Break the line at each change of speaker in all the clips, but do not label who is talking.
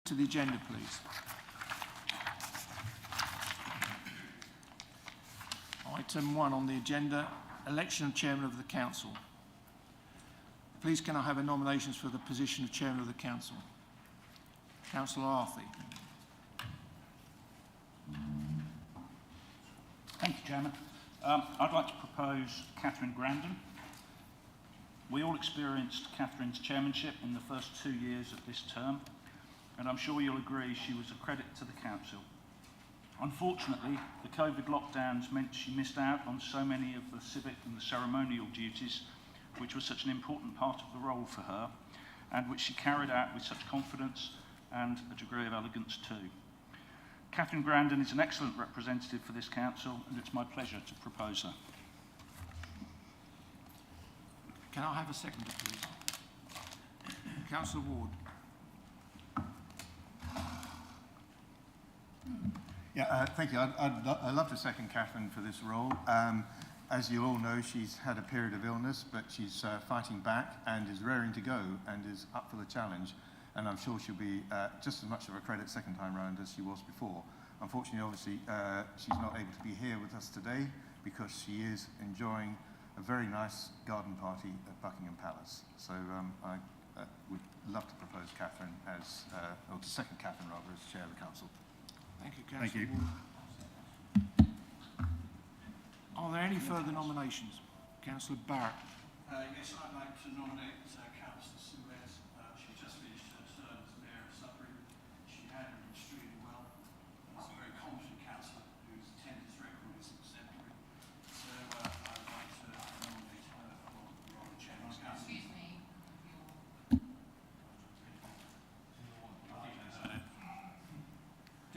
To the agenda, please. Item 1 on the agenda, election of Chairman of the Council. Please can I have a nominations for the position of Chairman of the Council? Councillor Arthey.
Thank you, Chairman. I'd like to propose Catherine Grandon. We all experienced Catherine's chairmanship in the first 2 years of this term, and I'm sure you'll agree she was a credit to the Council. Unfortunately, the COVID lockdowns meant she missed out on so many of the civic and the ceremonial duties, which was such an important part of the role for her, and which she carried out with such confidence and a degree of elegance too. Catherine Grandon is an excellent representative for this Council, and it's my pleasure to propose her.
Can I have a seconder, please? Councillor Ward.
Yeah, thank you. I'd love to second Catherine for this role. As you all know, she's had a period of illness, but she's fighting back and is raring to go and is up for the challenge. And I'm sure she'll be just as much of a credit second time round as she was before. Unfortunately, obviously, she's not able to be here with us today because she is enjoying a very nice garden party at Buckingham Palace. So I would love to propose Catherine as, or to second Catherine rather, as Chair of the Council.
Thank you, Councillor.
Thank you.
Ward. Are there any further nominations? Councillor Barrett.
Yes, I'd like to nominate Councillor Suez. She just finished her term as Mayor of Suffolk. She handled it extremely well. She's a very competent councillor whose attendance record is exemplary. So I'd like to nominate her for the role of Chairman of the Council.
Excuse me.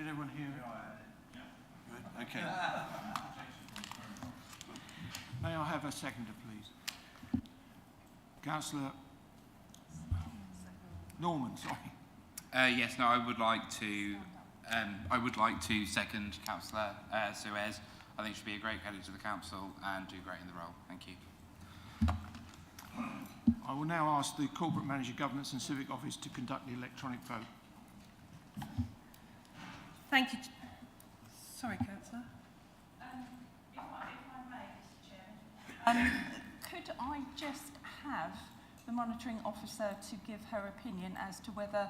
Did everyone hear it?
Good. Okay.
May I have a seconder, please? Councillor Norman, sorry.
Yes, no, I would like to second Councillor Suez. I think she'd be a great credit to the Council and do great in the role. Thank you.
I will now ask the Corporate Manager Governance and Civic Office to conduct the electronic vote.
Thank you. Sorry, Councillor.
If I may, Mr. Chairman. Could I just have the monitoring officer to give her opinion as to whether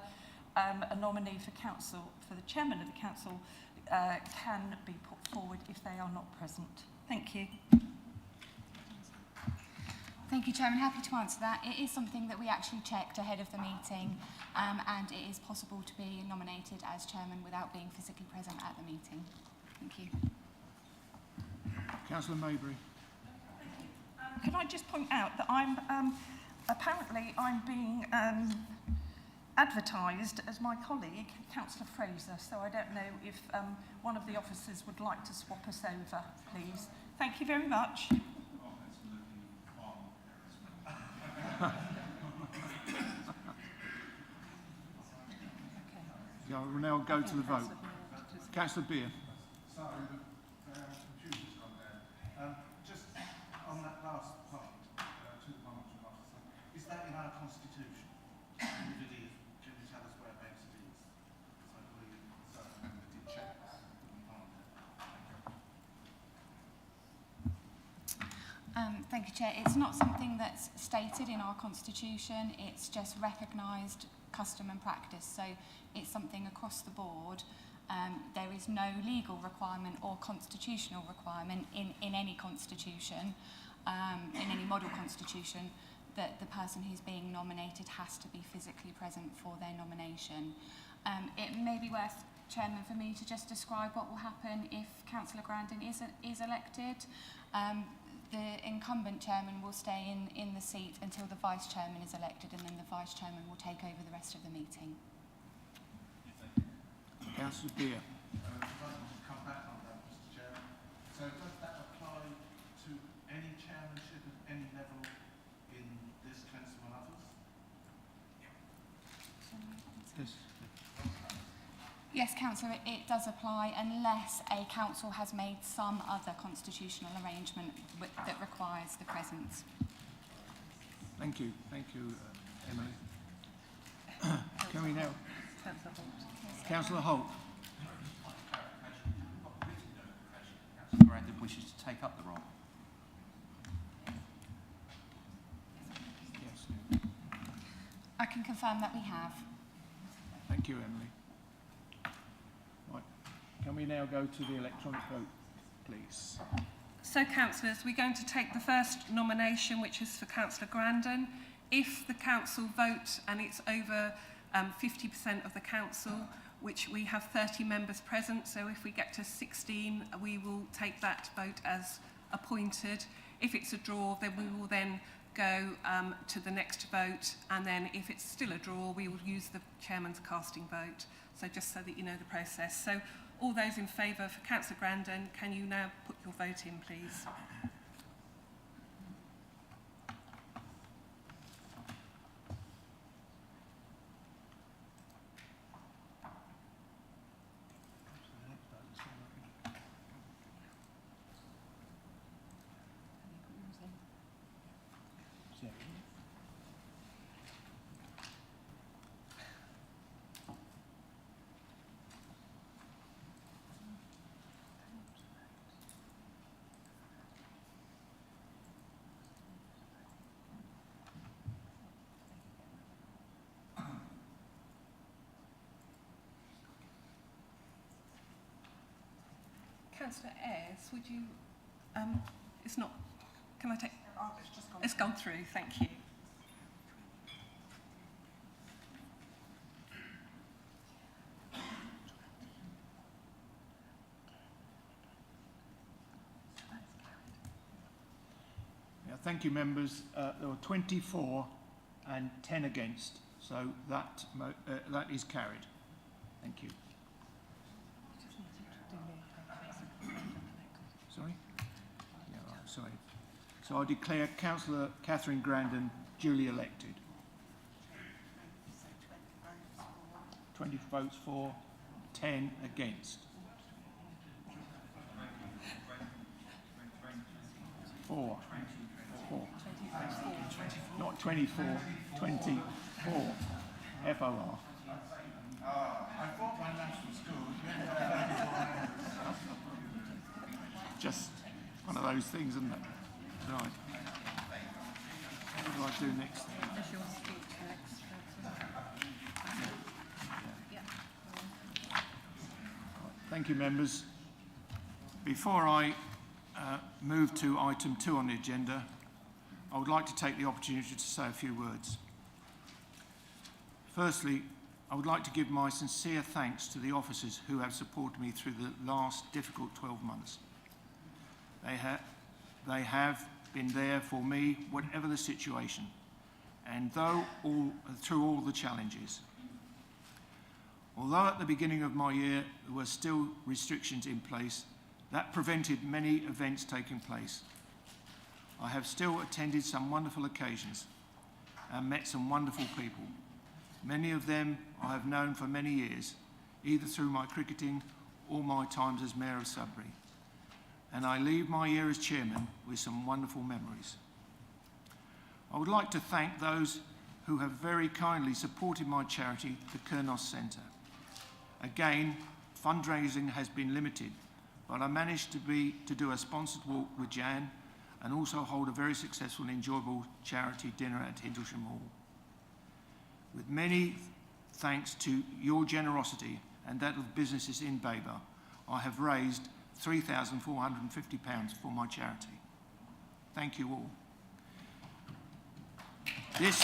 a nominee for council, for the chairman of the council, can be put forward if they are not present? Thank you.
Thank you, Chairman. Happy to answer that. It is something that we actually checked ahead of the meeting, and it is possible to be nominated as chairman without being physically present at the meeting. Thank you.
Councillor Maybury.
Can I just point out that apparently I'm being advertised as my colleague, Councillor Fraser, so I don't know if one of the officers would like to swap us over, please. Thank you very much.
Yeah, I will now go to the vote. Councillor Beer.
Sorry, the computer's gone down. Just on that last point, to the monitoring officer, is that in our constitution? If it is, can you tell us whereabouts it is? Because I believe certain members did check this.
Thank you, Chair. It's not something that's stated in our constitution. It's just recognised custom and practice. So it's something across the board. There is no legal requirement or constitutional requirement in any constitution, in any model constitution, that the person who's being nominated has to be physically present for their nomination. It may be worth, Chairman, for me to just describe what will happen if Councillor Grandon is elected. The incumbent chairman will stay in the seat until the vice chairman is elected, and then the vice chairman will take over the rest of the meeting.
Councillor Beer.
I'd like to come back on that, Mr. Chairman. So does that apply to any chairmanship at any level in this council and others?
Yes.
Yes, Councillor, it does apply unless a council has made some other constitutional arrangement that requires the presence.
Thank you, Emily. Can we now? Councillor Holt.
Councillor Brandon wishes to take up the role.
Yes.
I can confirm that we have.
Thank you, Emily. Right. Can we now go to the electronic vote, please?
So, councillors, we're going to take the first nomination, which is for Councillor Grandin. If the council vote and it's over 50% of the council, which we have 30 members present, so if we get to 16, we will take that vote as appointed. If it's a draw, then we will then go to the next vote, and then if it's still a draw, we will use the chairman's casting vote. So just so that you know the process. So all those in favour for Councillor Grandin, can you now put your vote in, please? Councillor Ayres, would you, it's not, can I take, it's gone through, thank you.
Yeah, thank you, members. There were 24 and 10 against, so that is carried. Thank you. Sorry? Yeah, right, sorry. So I declare Councillor Catherine Grandin duly elected. 20 votes for, 10 against. 4. Not 24, 24. FOR.
I thought my national school.
Just one of those things, isn't it? Right. What do I do next?
That's your speech next.
Thank you, members. Before I move to item 2 on the agenda, I would like to take the opportunity to say a few words. Firstly, I would like to give my sincere thanks to the officers who have supported me through the last difficult 12 months. They have been there for me, whatever the situation, and through all the challenges. Although at the beginning of my year there were still restrictions in place, that prevented many events taking place. I have still attended some wonderful occasions and met some wonderful people. Many of them I have known for many years, either through my cricketing or my times as Mayor of Sudbury. And I leave my year as chairman with some wonderful memories. I would like to thank those who have very kindly supported my charity, the Kurnos Centre. Again, fundraising has been limited, but I managed to do a sponsored walk with Jan and also hold a very successful and enjoyable charity dinner at Hindlesham Hall. With many thanks to your generosity and that of businesses in Babergh, I have raised £3,450 for my charity. Thank you all. This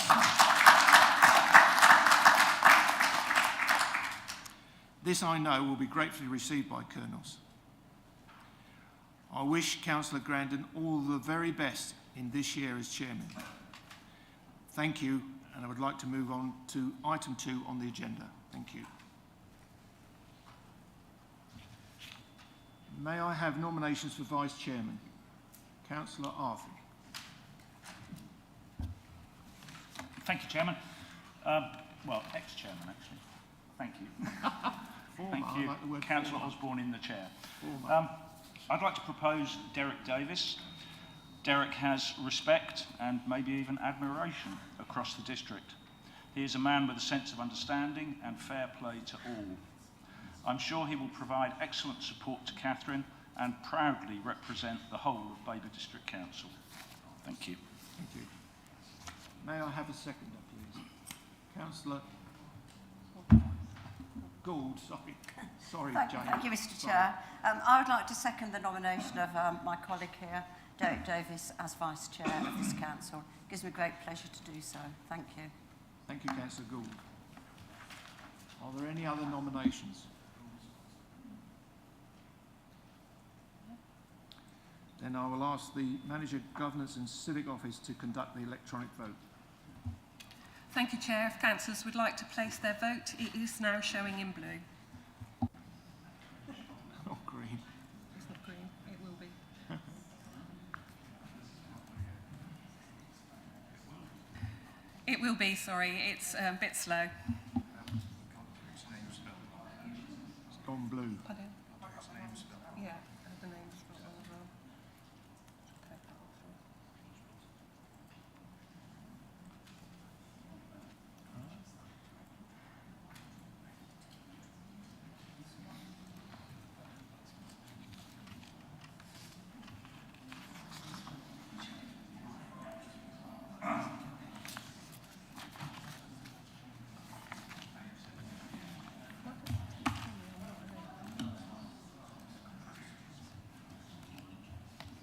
I know will be gratefully received by Kurnos. I wish Councillor Grandin all the very best in this year as chairman. Thank you, and I would like to move on to item 2 on the agenda. Thank you. May I have nominations for Vice Chairman? Councillor Arthur.
Thank you, Chairman. Well, ex-Chairman, actually. Thank you. Thank you,
like
Councillor Osborne in the chair. I'd like to propose Derek Davis. Derek has respect and maybe even admiration across the district. He is a man with a sense of understanding and fair play to all. I'm sure he will provide excellent support to Catherine and proudly represent the whole of Babergh District Council. Thank you.
Thank you. May I have a seconder, please? Councillor Gould, sorry. Sorry, Jane.
Thank you, Mr.
Sorry.
Chair. I would like to second the nomination of my colleague here, Derek Davis, as Vice Chair of this Council. It gives me great pleasure to do so. Thank you.
Thank you, Councillor Gould. Are there any other nominations? Then I will ask the Manager, Governance and Civic Office to conduct the electronic vote.
Thank you, Chair. If councillors would like to place their vote, it is now showing in blue.
Not green.
It's not green. It will be. It will be, sorry. It's a bit slow.
It's gone blue.
Pardon? Yeah, the name's not on as well. Take that off.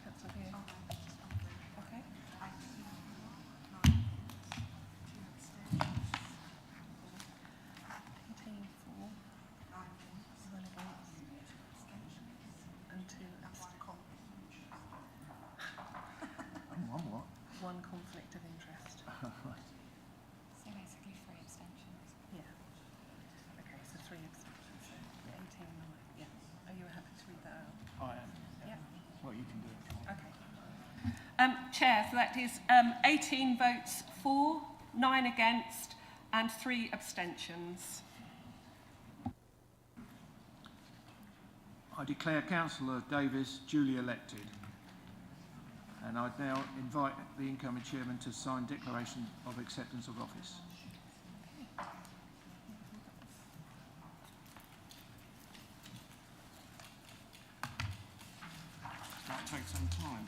Councillor here. Okay. Contain 4. 1 against. And 2 abstentions.
And one what?
1 conflict of interest.
So basically 3 abstentions.
Yeah. Okay, so 3 abstentions. So 18 and 9. Yeah. Are you happy to read that out?
I am.
Yeah.
Well, you can do it.
Okay. Chair, so that is 18 votes for, 9 against, and 3 abstentions.
I declare Councillor Davis duly elected. And I'd now invite the incoming chairman to sign declaration of acceptance of office.
Might take some time.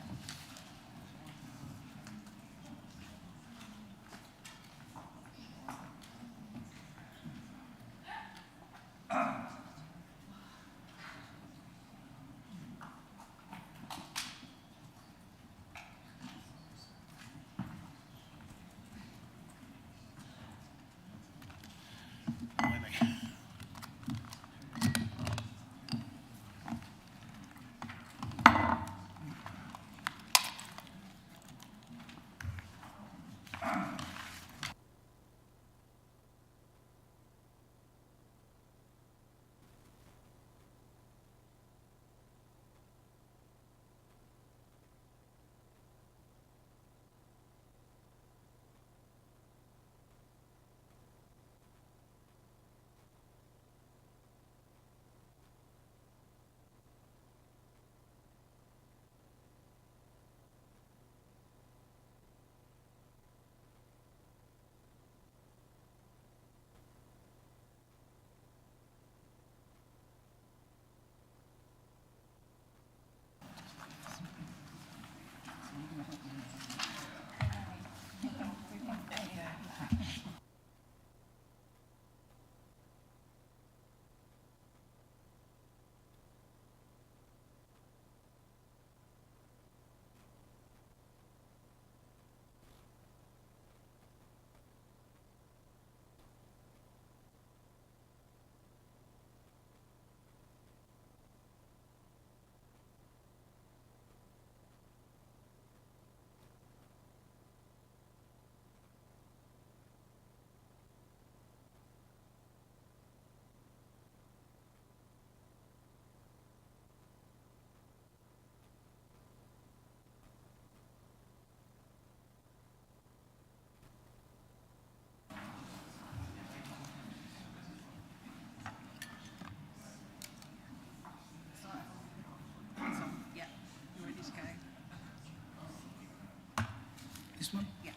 This one?
Yeah.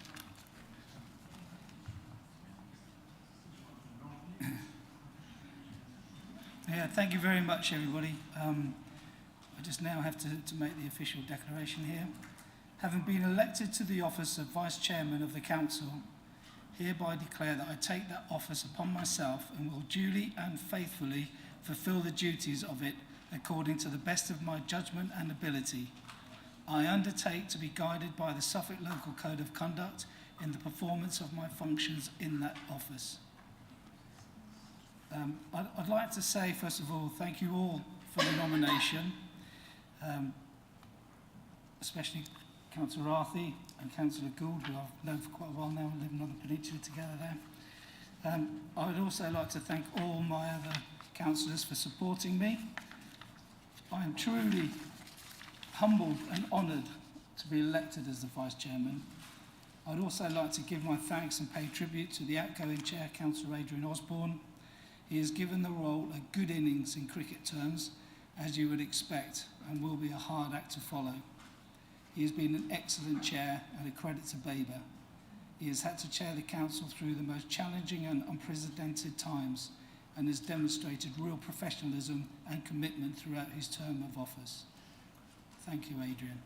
Yeah, thank you very much, everybody. I just now have to make the official declaration here. Having been elected to the office of Vice Chairman of the Council, hereby declare that I take that office upon myself and will duly and faithfully fulfil the duties of it according to the best of my judgment and ability. I undertake to be guided by the Suffolk Local Code of Conduct in the performance of my functions in that office. I'd like to say, first of all, thank you all for the nomination, especially Councillor Arthy and Councillor Gould, who I've known for quite a while now, living on the peninsula together there. I would also like to thank all my other councillors for supporting me. I am truly humbled and honoured to be elected as the Vice Chairman. I'd also like to give my thanks and pay tribute to the outgoing Chair, Councillor Adrian Osborne. He has given the role a good innings in cricket terms, as you would expect, and will be a hard act to follow. He has been an excellent chair and a credit to Babergh. He has had to chair the council through the most challenging and unprecedented times and has demonstrated real professionalism and commitment throughout his term of office. Thank you, Adrian.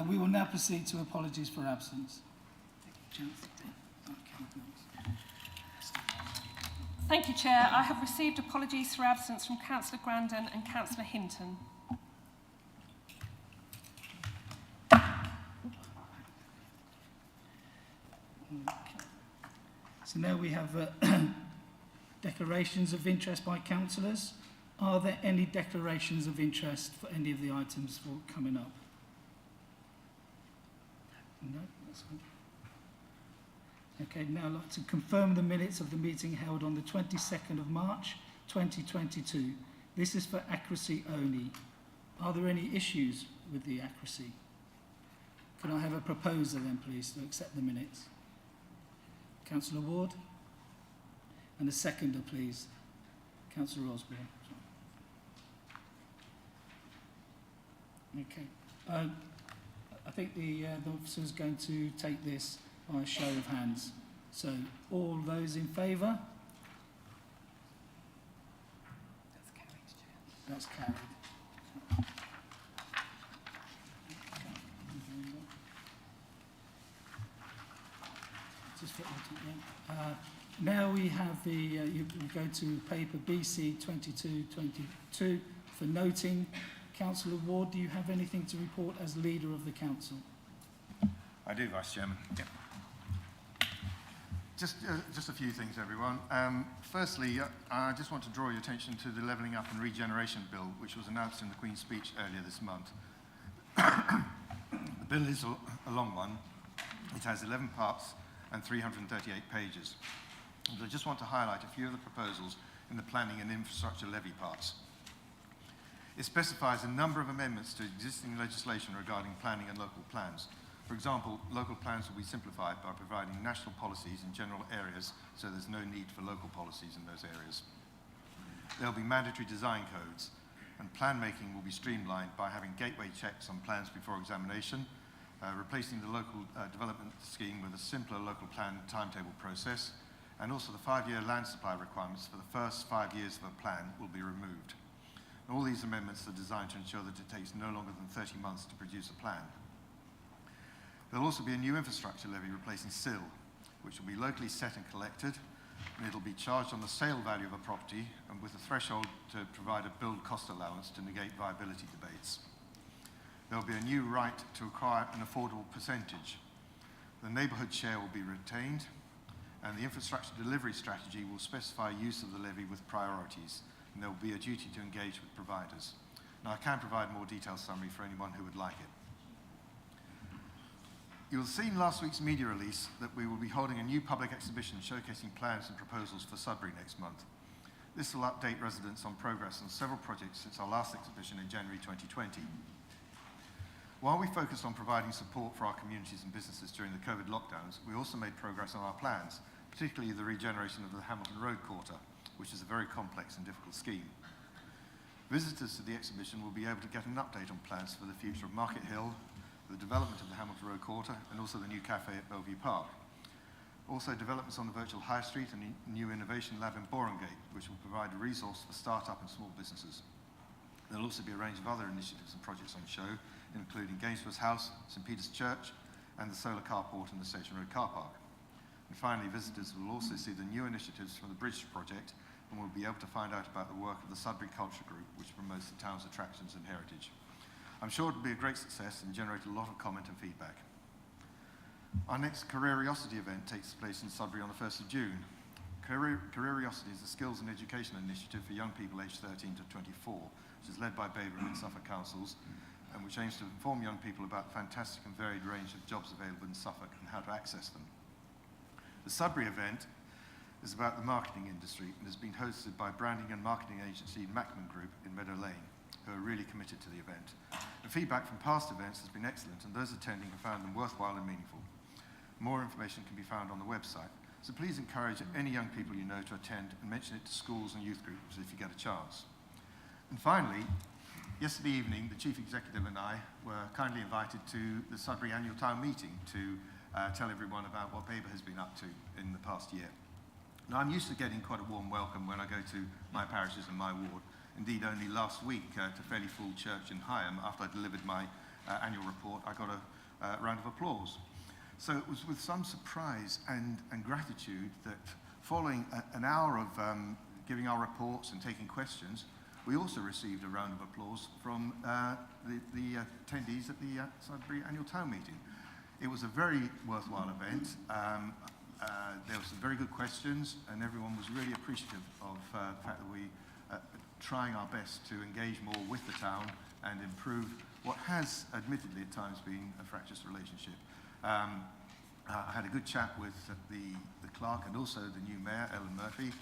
We will now proceed to apologies for absence.
Thank you, Chair. I have received apologies for absence from Councillor Grandin and Councillor Hinton.
So now we have declarations of interest by councillors. Are there any declarations of interest for any of the items for coming up? No, that's fine. Okay, now I'd like to confirm the minutes of the meeting held on the 22nd of March 2022. This is for accuracy only. Are there any issues with the accuracy? Can I have a proposer then, please, to accept the minutes? Councillor Ward? And a seconder, please. Councillor Osborne. Okay. I think the officer is going to take this by a show of hands. So, all those in favour?
That's carried, Chair.
That's carried. Now we have the, you go to paper BC 2222 for noting. Councillor Ward, do you have anything to report as leader of the council?
I do, Vice Chairman. Yeah. Just a few things, everyone. Firstly, I just want to draw your attention to the Levelling Up and Regeneration Bill, which was announced in the Queen's Speech earlier this month. The bill is a long one. It has 11 parts and 338 pages. And I just want to highlight a few of the proposals in the planning and infrastructure levy parts. It specifies a number of amendments to existing legislation regarding planning and local plans. For example, local plans will be simplified by providing national policies in general areas, so there's no need for local policies in those areas. There'll be mandatory design codes, and plan making will be streamlined by having gateway checks on plans before examination, replacing the local development scheme with a simpler local plan timetable process, and also the 5-year land supply requirements for the first 5 years of a plan will be removed. All these amendments are designed to ensure that it takes no longer than 30 months to produce a plan. There'll also be a new infrastructure levy replacing SIL, which will be locally set and collected, and it'll be charged on the sale value of a property and with a threshold to provide a build cost allowance to negate viability debates. There'll be a new right to acquire an affordable percentage. The neighbourhood share will be retained, and the infrastructure delivery strategy will specify use of the levy with priorities, and there will be a duty to engage with providers. Now, I can provide more detailed summary for anyone who would like it. You'll have seen last week's media release that we will be holding a new public exhibition showcasing plans and proposals for Sudbury next month. This will update residents on progress on several projects since our last exhibition in January 2020. While we focused on providing support for our communities and businesses during the COVID lockdowns, we also made progress on our plans, particularly the regeneration of the Hamilton Road Quarter, which is a very complex and difficult scheme. Visitors to the exhibition will be able to get an update on plans for the future of Market Hill, the development of the Hamilton Road Quarter, and also the new cafe at Bellevue Park. Also, developments on the virtual High Street and a new innovation lab in Babergh, which will provide a resource for start-up and small businesses. There will also be a range of other initiatives and projects on show, including Gainsborough's House, St Peter's Church, and the solar carport and the Station Road car park. And finally, visitors will also see the new initiatives from the Bridge project and will be able to find out about the work of the Sudbury Culture Group, which promotes the town's attractions and heritage. I'm sure it will be a great success and generate a lot of comment and feedback. Our next Careeriosity event takes place in Sudbury on the 1st of June. Careeriosity is a skills and education initiative for young people aged 13 to 24, which is led by Babergh and Suffolk councils, and which aims to inform young people about the fantastic and varied range of jobs available in Suffolk and how to access them. The Sudbury event is about the marketing industry and has been hosted by branding and marketing agency Macman Group in Meadow Lane, who are really committed to the event. The feedback from past events has been excellent, and those attending have found them worthwhile and meaningful. More information can be found on the website, so please encourage any young people you know to attend and mention it to schools and youth groups if you get a chance. And finally, yesterday evening, the Chief Executive and I were kindly invited to the Sudbury Annual Town Meeting to tell everyone about what Babergh has been up to in the past year. Now, I'm used to getting quite a warm welcome when I go to my parishes and my ward. Indeed, only last week, at a fairly full church in Higham, after I delivered my annual report, I got a round of applause. So it was with some surprise and gratitude that following an hour of giving our reports and taking questions, we also received a round of applause from the attendees at the Sudbury Annual Town Meeting. It was a very worthwhile event. There were some very good questions, and everyone was really appreciative of the fact that we trying our best to engage more with the town and improve what has admittedly at times been a fractious relationship. I had a good chat with the clerk and also the new mayor, Ellen Murphy,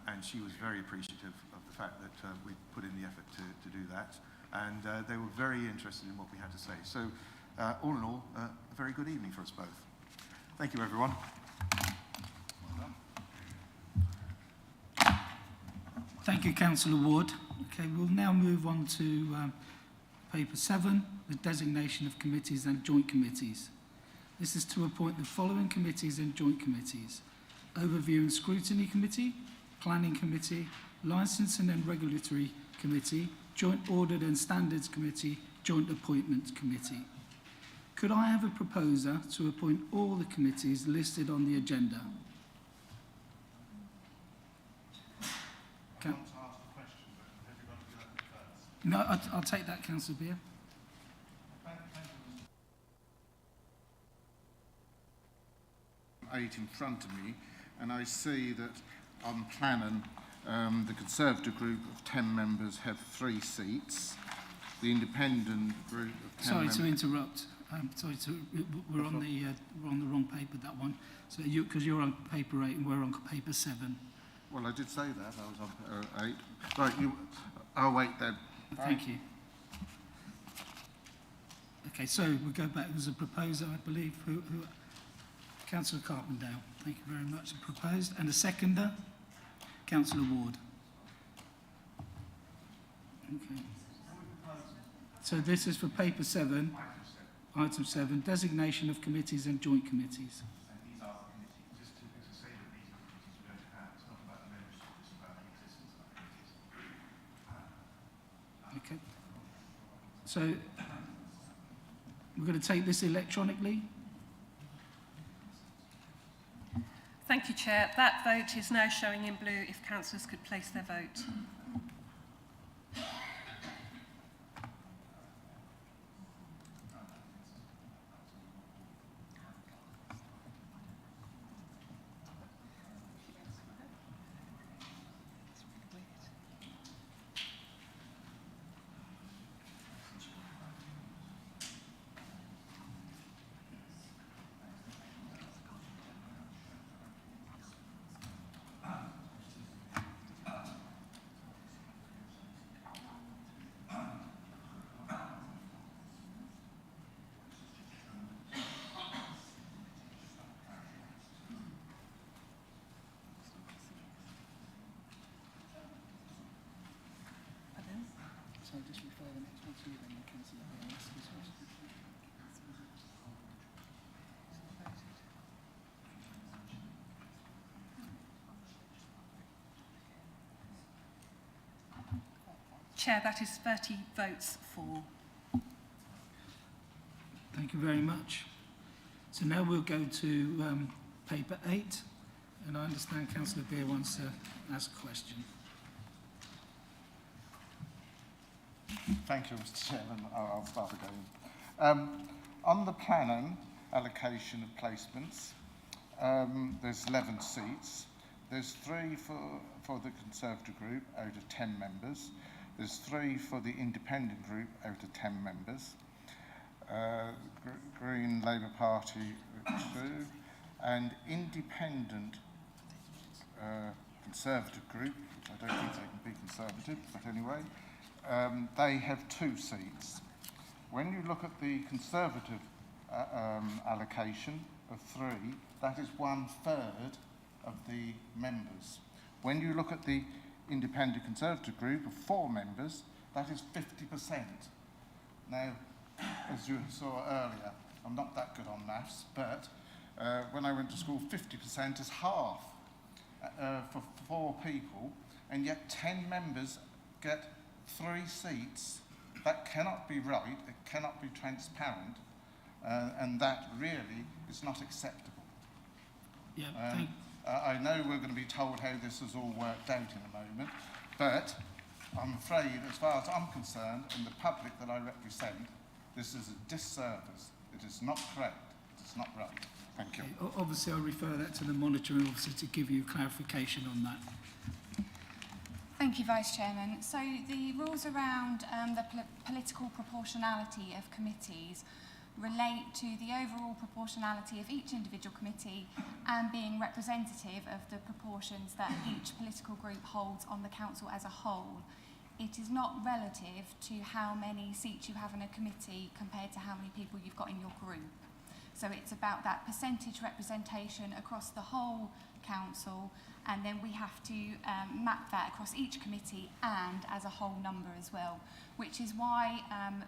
and she was very appreciative of the fact that we put in the effort to do that, and they were very interested in what we had to say. So all in all, a very good evening for us both. Thank you, everyone.
Thank you, Councillor Ward. Okay, we'll now move on to paper 7, the designation of committees and joint committees. This is to appoint the following committees and joint committees: Overview and Scrutiny Committee, Planning Committee, Licensing and Regulatory Committee, Joint Audit and Standards Committee, Joint Appointments Committee. Could I have a proposer to appoint all the committees listed on the agenda?
I want to ask a question, but everybody do that first.
No, I'll take that, Councillor Beer.
Thank you. 8 in front of me, and I see that on planning, the Conservative group of 10 members have 3 seats. The Independent group of 10 members...
Sorry to interrupt. We're on the wrong paper, that one. So because you're on paper 8 and we're on paper 7.
Well, I did say that. I was on 8. Right, I'll wait then.
Thank you. Okay, so we'll go back. There's a proposer, I believe, who Councillor Carpendale. Thank you very much. Proposed. And a seconder, Councillor Ward. Okay. So this is for paper 7, item 7, designation of committees and joint committees. Okay. So we're going to take this electronically.
Thank you, Chair. That vote is now showing in blue if councillors could place their vote.
So just refer the next one to you then, Councillor Beer.
Chair, that is 30 votes for.
Thank you very much. So now we'll go to paper 8, and I understand Councillor Beer wants to ask a question.
Thank you, Mr. Chairman. I'll start again. On the planning allocation of placements, there's 11 seats. There's 3 for the Conservative group out of 10 members. There's 3 for the Independent group out of 10 members. Green Labour Party 2, and Independent Conservative group, which I don't think they can be Conservative, but anyway, they have 2 seats. When you look at the Conservative allocation of 3, that is 1/3 of the members. When you look at the Independent Conservative group of 4 members, that is 50%. Now, as you saw earlier, I'm not that good on maths, but when I went to school, 50% is half for 4 people, and yet 10 members get 3 seats. That cannot be right, it cannot be transparent, and that really is not acceptable.
Yeah,
I know we're going to be told how this has all worked out in a moment, but I'm afraid, as far as I'm concerned, and the public that I represent, this is a disservice. It is not correct. It is not right. Thank you.
okay. Obviously, I'll refer that to the monitoring officer to give you clarification on that.
Thank you, Vice Chairman. So the rules around the political proportionality of committees relate to the overall proportionality of each individual committee and being representative of the proportions that each political group holds on the council as a whole. It is not relative to how many seats you have in a committee compared to how many people you've got in your group. So it's about that percentage representation across the whole council, and then we have to map that across each committee and as a whole number as well, which is why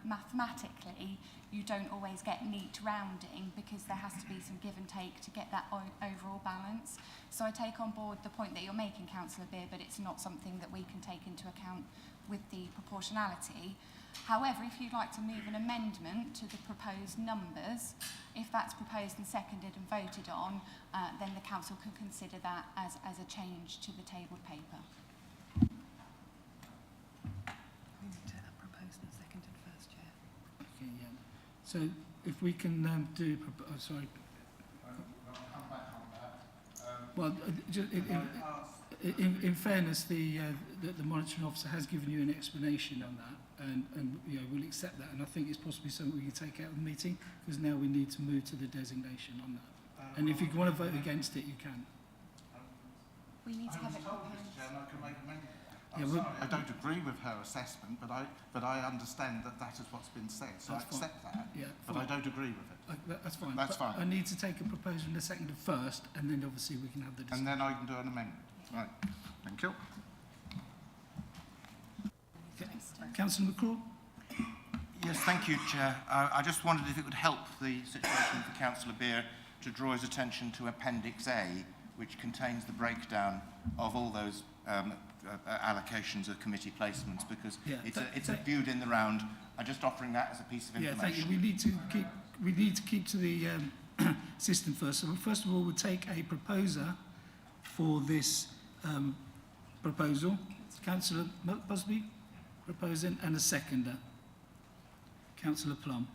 mathematically you don't always get neat rounding, because there has to be some give and take to get that overall balance. So I take on board the point that you're making, Councillor Beer, but it's not something that we can take into account with the proportionality. However, if you'd like to move an amendment to the proposed numbers, if that's proposed and seconded and voted on, then the council can consider that as a change to the tabled paper.
We need to propose and seconded first, Chair.
Okay, yeah. So if we can do, sorry.
I'll come back on that.
Well, in fairness, the monitoring officer has given you an explanation on that, and you know, we'll accept that. And I think it's possibly something we can take out of the meeting, because now we need to move to the designation on that. And if you want to vote against it, you can.
We need to have it
Mr.
proposed.
Chairman, I can make amendment.
Yeah,
Sorry, I don't agree with her assessment, but I understand that that is what's been said, so I
That's fine.
accept that.
Yeah,
But I don't agree with it.
that's fine.
That's
But
fine.
I need to take a proposal and a second first, and then obviously we can have the discussion.
And then I can do an amendment. Right. Thank you.
Okay. Councillor McCraw?
Yes, thank you, Chair. I just wondered if it would help the situation for Councillor Beer to draw his attention to Appendix A, which contains the breakdown of all those allocations of committee placements, because
Yeah,
it's viewed in the round. I'm just offering that as a piece of
Yeah,
information.
thank you. We need to keep to the system first. So first of all, we'll take a proposer for this proposal. Councillor Busby proposing, and a seconder. Councillor Plum.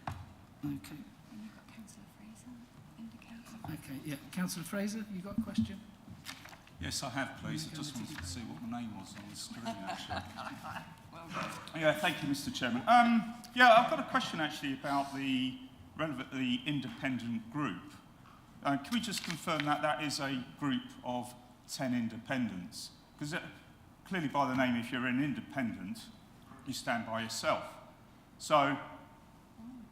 Okay.
And you've got Councillor Fraser, indicator.
Okay, yeah. Councillor Fraser, you got a question?
Yes, I have, please. I just wanted to see what my name was on the screen, actually. Yeah, thank you, Mr. Chairman. Yeah, I've got a question, actually, about the independent group. Can we just confirm that that is a group of 10 independents? Because clearly by the name, if you're an independent, you stand by yourself. So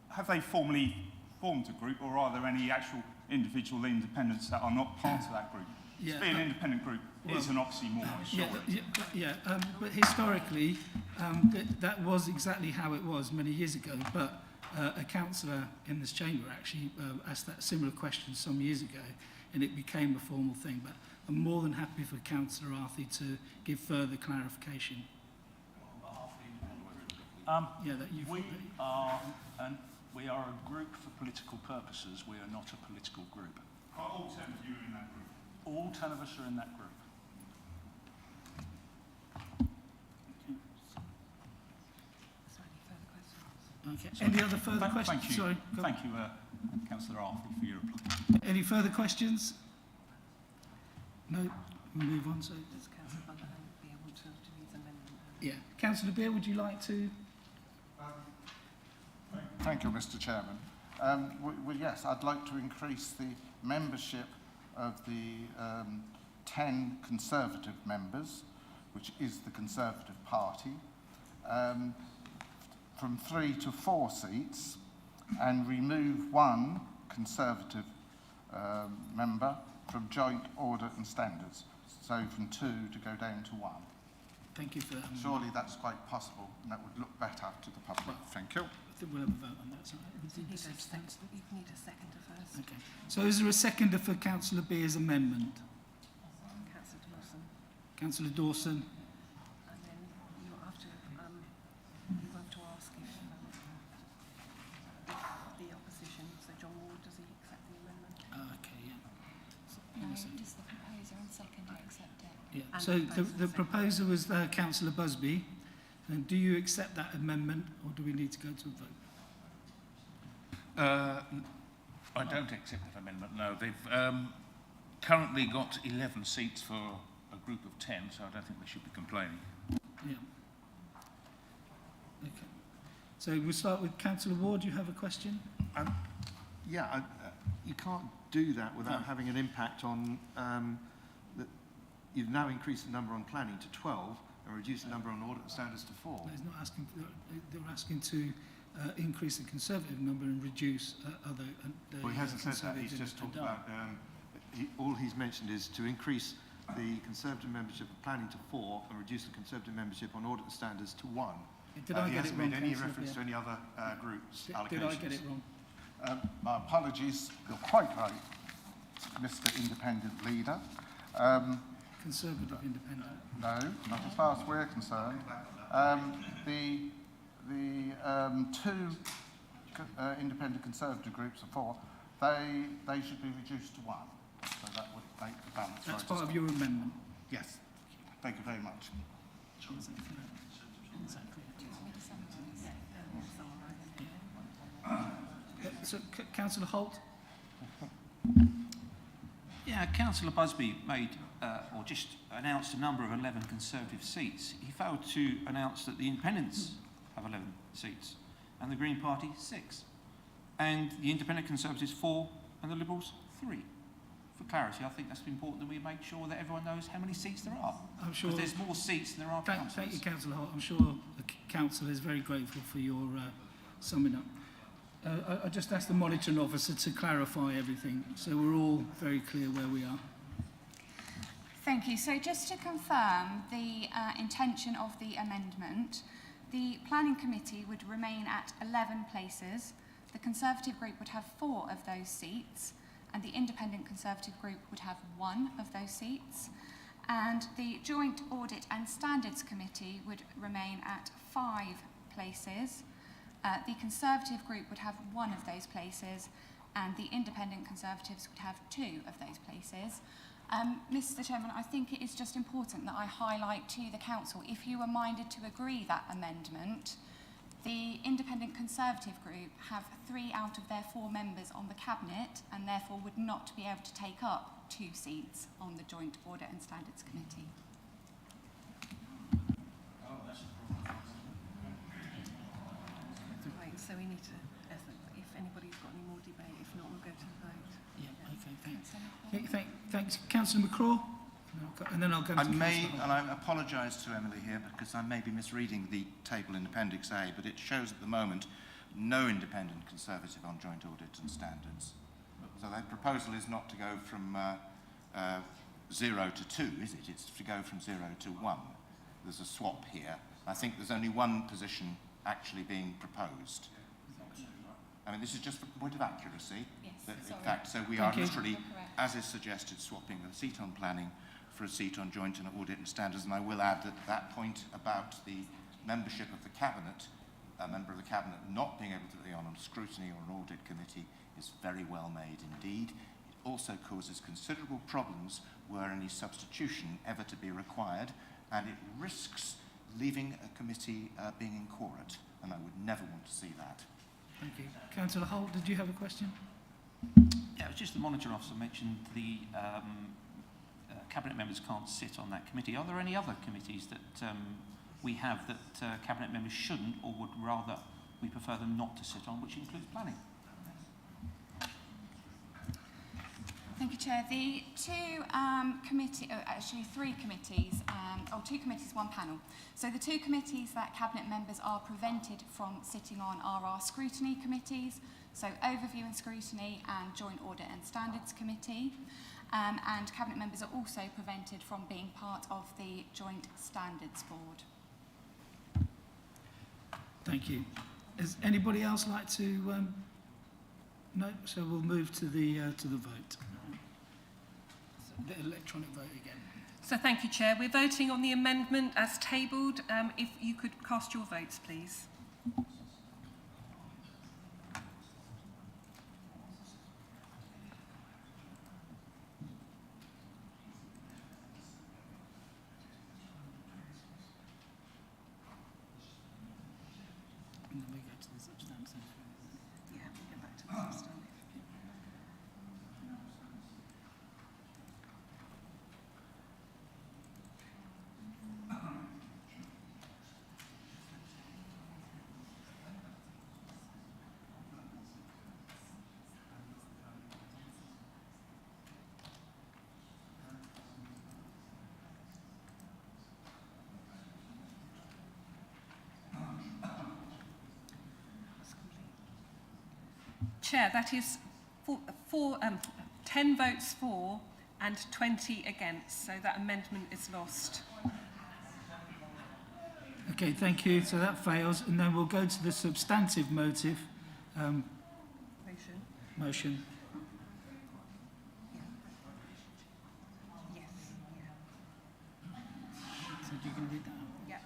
have they formally formed a group, or are there any actual individual independents that are not part of that group?
Yeah,
To be an independent group is an oxymoron, surely.
But historically, that was exactly how it was many years ago. But a councillor in this chamber actually asked that similar question some years ago, and it became a formal thing. But I'm more than happy for Councillor Arthey to give further clarification. Yeah, that you've...
We are a group for political purposes. We are not a political group.
Are all 10 of you in that group?
All 10 of us are in that group.
Okay. Any other further questions?
Thank you.
Sorry.
Thank you, Councillor Arthey, for your reply.
Any further questions? No? We'll move on. So,
Does Councillor Babergh be able to do his amendment?
yeah. Councillor Beer, would you like to?
Thank you, Mr. Chairman. Well, yes, I'd like to increase the membership of the 10 Conservative members, which is the Conservative Party, from 3 to 4 seats, and remove 1 Conservative member from Joint Audit and Standards, so from 2 to go down to 1.
Thank you for that.
Surely that's quite possible, and that would look better to the public. Thank you.
I think we'll have a vote on that. So
You need a seconder first.
okay. So is there a seconder for Councillor Beer's amendment?
Councillor Dawson.
Councillor Dawson.
And then you'll have to ask if the opposition, so John Ward, does he accept the amendment?
Okay, yeah.
No, does the proposer and seconder accept it?
Yeah.
And
So the
seconder.
proposer was Councillor Busby. And do you accept that amendment, or do we need to go to a vote?
I don't accept that amendment, no. They've currently got 11 seats for a group of 10, so I don't think they should be complaining.
Yeah. Okay. So we'll start with Councillor Ward. You have a question?
Yeah, you can't do that without having an impact on you've now increased the number on planning to 12 and reduced the number on audit and standards to 4.
No, he's not asking. They're asking to increase the Conservative number and reduce other.
Well, he hasn't said that. He's just talked about. All he's mentioned is to increase the Conservative membership of planning to 4 and reduce the Conservative membership on audit and standards to 1.
Did I
He
get it
hasn't
wrong,
made any
Councillor
reference
Beer?
to any other groups' allocations.
Did I get it wrong?
My apologies, you're quite right, Mr. Independent Leader.
Conservative independent.
No, not as far as we're concerned. The 2 independent Conservative groups of 4, they should be reduced to 1. So that would make the balance right.
That's part of your amendment.
Yes. Thank you very much.
So, Councillor Holt.
Yeah, Councillor Busby made, or just announced a number of 11 Conservative seats. He failed to announce that the Independents have 11 seats and the Green Party 6. And the Independent Conservatives 4 and the Liberals 3. For clarity, I think that's important that we make sure that everyone knows how many seats there are.
I'm sure.
Because there's more seats than there are councillors.
Thank you, Councillor Holt. I'm sure the Council is very grateful for your summing up. I just asked the monitoring officer to clarify everything, so we're all very clear where we are.
Thank you. So just to confirm the intention of the amendment, the Planning Committee would remain at 11 places, the Conservative group would have 4 of those seats, and the Independent Conservative group would have 1 of those seats, and the Joint Audit and Standards Committee would remain at 5 places. The Conservative group would have 1 of those places, and the Independent Conservatives would have 2 of those places. Mr. Chairman, I think it is just important that I highlight to the Council, if you were minded to agree that amendment, the Independent Conservative group have 3 out of their 4 members on the Cabinet, and therefore would not be able to take up 2 seats on the Joint Audit and Standards Committee.
Right, so we need to, if anybody's got any more debate, if not, we'll go to the vote.
Yeah, okay, thanks. Thanks, Councillor McCraw. And then I'll go to Councillor Holt.
And I apologise to Emily here because I may be misreading the table in Appendix A, but it shows at the moment no independent Conservative on joint audit and standards. So their proposal is not to go from 0 to 2, is it? It's to go from 0 to 1. There's a swap here. I think there's only one position actually being proposed. I mean, this is just for point of accuracy.
Yes.
In fact, so we are literally, as is suggested, swapping a seat on planning for a seat on joint and audit and standards. And I will add that that point about the membership of the Cabinet, a member of the Cabinet not being able to be on a scrutiny or an audit committee is very well made indeed. It also causes considerable problems were any substitution ever to be required, and it risks leaving a committee being inquirate, and I would never want to see that.
Thank you. Councillor Holt, did you have a question?
Yeah, it was just the monitoring officer mentioned the Cabinet members can't sit on that committee. Are there any other committees that we have that Cabinet members shouldn't, or would rather we prefer them not to sit on, which includes planning?
Thank you, Chair. The two actually three committees, or two committees, one panel. So the two committees that Cabinet members are prevented from sitting on are our scrutiny committees, so Overview and Scrutiny and Joint Audit and Standards Committee. And Cabinet members are also prevented from being part of the Joint Standards Board.
Thank you. Does anybody else like to? No. So we'll move to the vote. The electronic vote again.
So thank you, Chair. We're voting on the amendment as tabled. If you could cast your votes, please.
And then we go to the substantive.
Yeah, we'll get back to the substantive. Chair, that is 10 votes for and 20 against, so that amendment is lost.
Okay, thank you. So that fails, and then we'll go to the substantive motion. Motion.
Yes.
So you can read that out.
Yeah.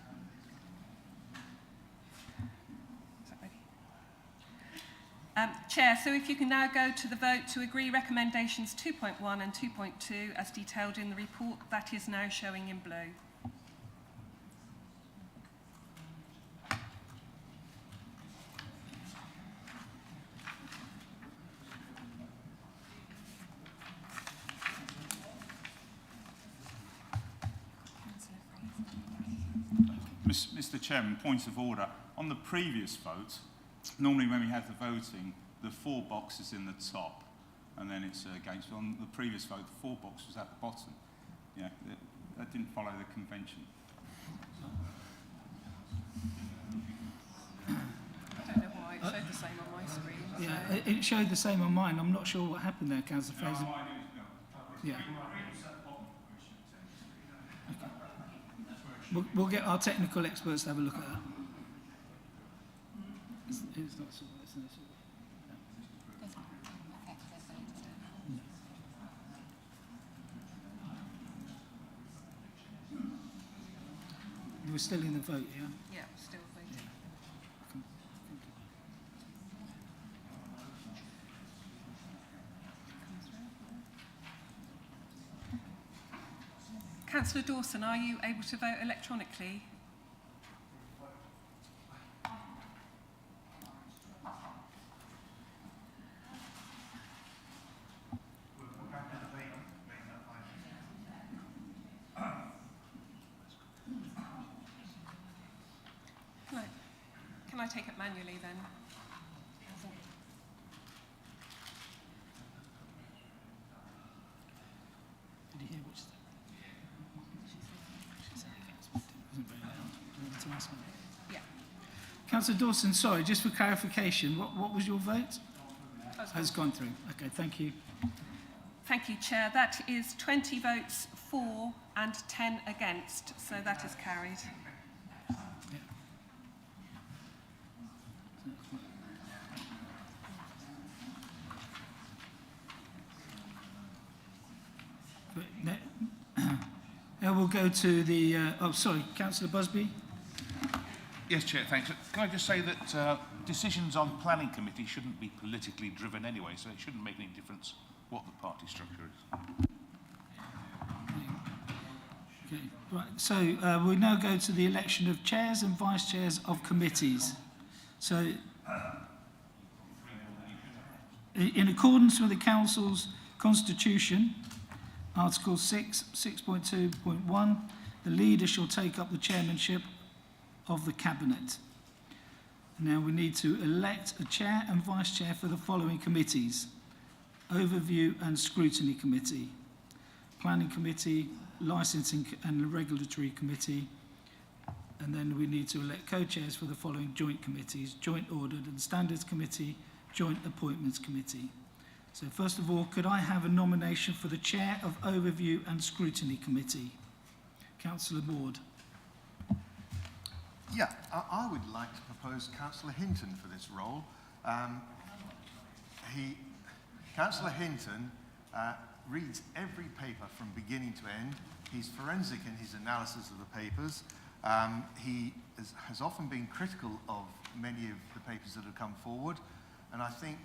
Is that ready? Chair, so if you can now go to the vote to agree recommendations 2.1 and 2.2 as detailed in the report, that is now showing in blue.
Mr. Chairman, point of order. On the previous vote, normally when we have the voting, the 4 boxes in the top, and then it's against. On the previous vote, the 4 box was at the bottom. Yeah, that didn't follow the convention.
I don't know why, it showed the same on my screen.
Yeah, it showed the same on mine. I'm not sure what happened there, Councillor Fraser.
No,
Yeah. We'll get our technical experts to have a look at that. It's not so. We're still in the vote, yeah?
Yeah, still voting. Councillor Dawson, are you able to vote electronically? Can I take it manually then?
Did you hear what she said?
Yeah.
Councillor Dawson, sorry, just for clarification, what was your vote? Has gone through. Okay, thank you.
Thank you, Chair. That is 20 votes for and 10 against, so that is carried.
Now we'll go to the, Councillor Busby.
Yes, Chair, thanks. Can I just say that decisions on planning committee shouldn't be politically driven anyway, so it shouldn't make any difference what the party structure is.
Okay, right. So we now go to the election of chairs and vice chairs of committees. So, in accordance with the Council's constitution, Article 6, 6.2.1, the leader shall take up the chairmanship of the Cabinet. Now we need to elect a chair and vice chair for the following committees: Overview and Scrutiny Committee, Planning Committee, Licensing and Regulatory Committee, and then we need to elect co-chairs for the following joint committees: Joint Audit and Standards Committee, Joint Appointments Committee. So first of all, could I have a nomination for the chair of Overview and Scrutiny Committee? Councillor Ward.
Yeah, I would like to propose Councillor Hinton for this role. Councillor Hinton reads every paper from beginning to end. He's forensic in his analysis of the papers. He has often been critical of many of the papers that have come forward. And I think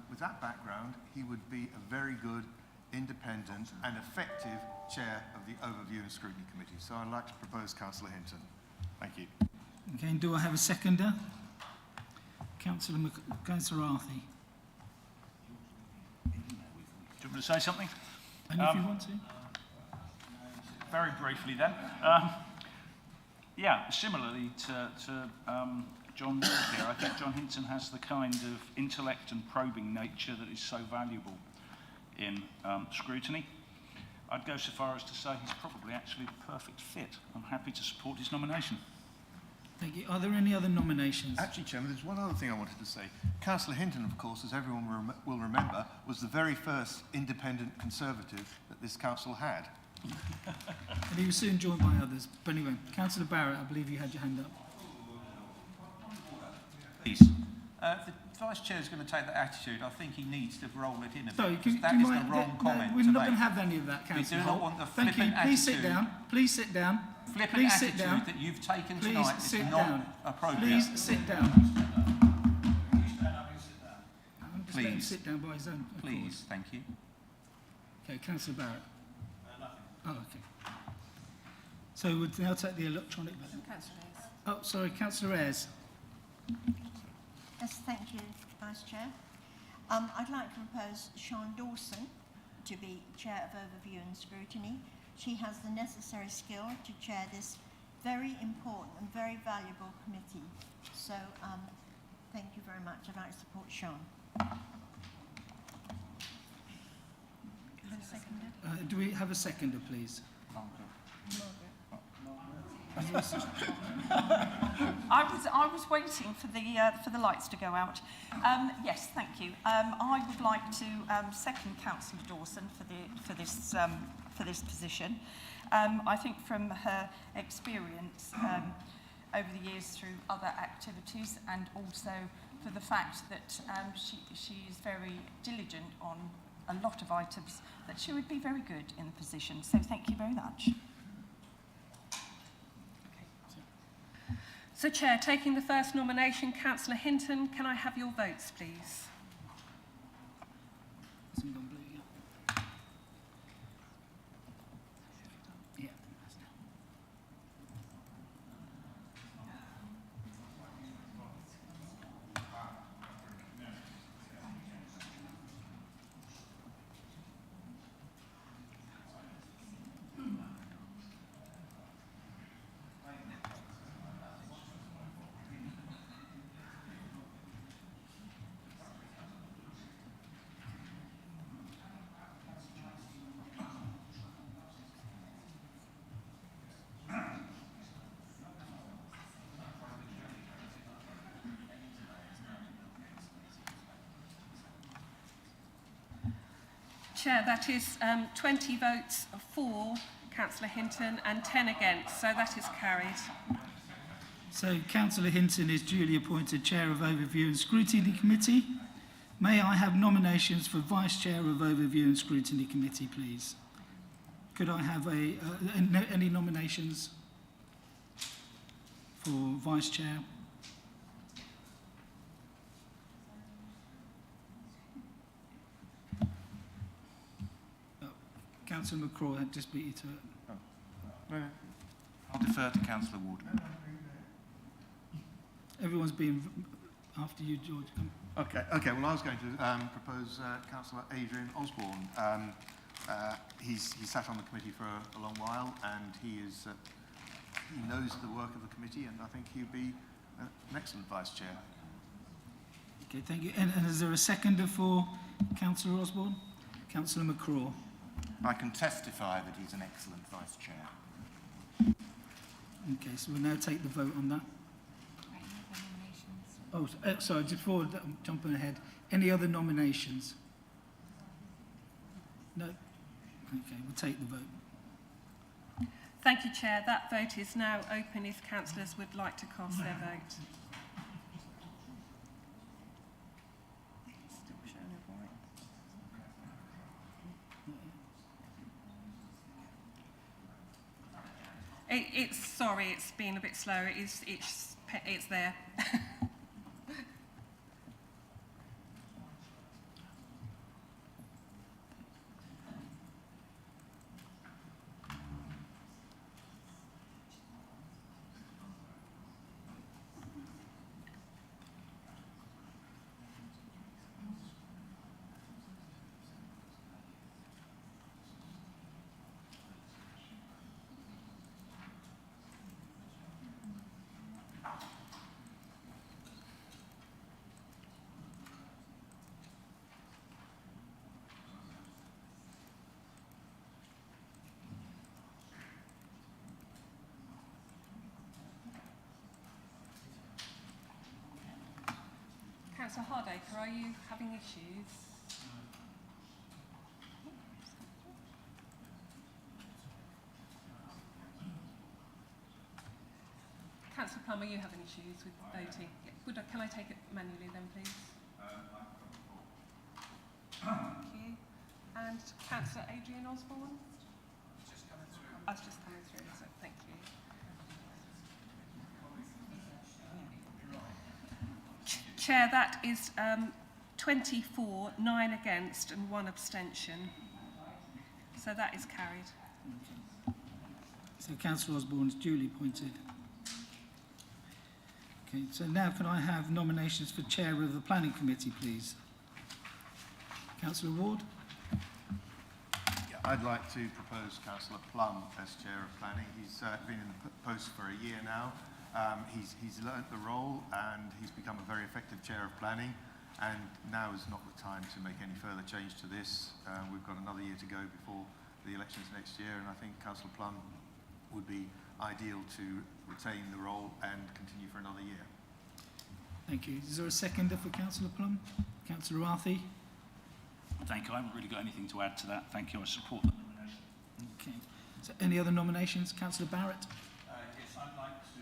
with that background, he would be a very good, independent and effective chair of the Overview and Scrutiny Committee. So I'd like to propose Councillor Hinton. Thank you.
Okay, and do I have a seconder? Councillor Arthey.
Do you want me to say something?
And if you want to.
Very briefly then. Yeah, similarly to John Ward here, I think John Hinton has the kind of intellect and probing nature that is so valuable in scrutiny. I'd go so far as to say he's probably actually the perfect fit. I'm happy to support his nomination.
Thank you. Are there any other nominations?
Actually, Chairman, there's one other thing I wanted to say. Councillor Hinton, of course, as everyone will remember, was the very first independent Conservative that this council had.
And he was soon joined by others. But anyway, Councillor Barrett, I believe you had your hand up.
Please. The Vice Chair is going to take that attitude. I think he needs to roll it in a bit.
Sorry,
That is the wrong comment
we're
to
not
make.
going to have any of that, Councillor.
We do not want the
Thank
flippant
you. Please sit
attitude.
down. Please sit down.
Flippant
Please
attitude
sit down.
that you've taken
Please
tonight is
sit
not
down.
appropriate.
Please sit down. I'm just letting him sit down by his own accord.
Please, thank you.
Okay, Councillor Barrett. Oh, okay. So we'll now take the electronic vote. Oh, sorry, Councillor Ayres.
Yes, thank you, Vice Chair. I'd like to propose Sean Dawson to be Chair of Overview and Scrutiny. She has the necessary skill to chair this very important and very valuable committee. So, thank you very much. I'd like to support Sean.
Do we have a seconder, please?
I was waiting for the lights to go out. Yes, thank you. I would like to second Councillor Dawson for this position. I think from her experience over the years through other activities, and also for the fact that she is very diligent on a lot of items, that she would be very good in the position. So thank you very much.
So, Chair, taking the first nomination, Councillor Hinton, can I have your votes, please? Chair, that is 20 votes for Councillor Hinton and 10 against, so that is carried.
So Councillor Hinton is duly appointed Chair of Overview and Scrutiny Committee. May I have nominations for Vice Chair of Overview and Scrutiny Committee, please? Could I have any nominations for Vice Chair? Councillor McCraw had just beat you to it.
I'll defer to Councillor Ward.
Everyone's being after you, George.
Okay. Well, I was going to propose Councillor Adrian Osborne. He's sat on the committee for a long while, and he knows the work of the committee, and I think he'd be an excellent vice chair.
Okay, thank you. And is there a seconder for Councillor Osborne? Councillor McCraw.
I can testify that he's an excellent vice chair.
Okay, so we'll now take the vote on that. Oh, sorry, just before jumping ahead, any other nominations? No? Okay, we'll take the vote.
Thank you, Chair. That vote is now open if councillors would like to cast their vote. Still showing a white. Sorry, it's been a bit slow. It's there. Councillor Hardacre, are you having issues? Councillor Plum, are you having issues with voting? Yeah. Can I take it manually then, please? Thank you. And Councillor Adrian Osborne? It's just coming through. Oh, it's just coming through, so thank you. Chair, that is 24, 9 against and 1 abstention. So that is carried.
So Councillor Osborne is duly appointed. Okay, so now can I have nominations for Chair of the Planning Committee, please? Councillor Ward?
Yeah, I'd like to propose Councillor Plum as Chair of Planning. He's been in the post for a year now. He's learnt the role and he's become a very effective Chair of Planning, and now is not the time to make any further change to this. We've got another year to go before the elections next year, and I think Councillor Plum would be ideal to retain the role and continue for another year.
Thank you. Is there a seconder for Councillor Plum? Councillor Arthey?
Thank you. I haven't really got anything to add to that. Thank you. I support the nomination.
Okay. So any other nominations? Councillor Barrett?
Yes, I'd like to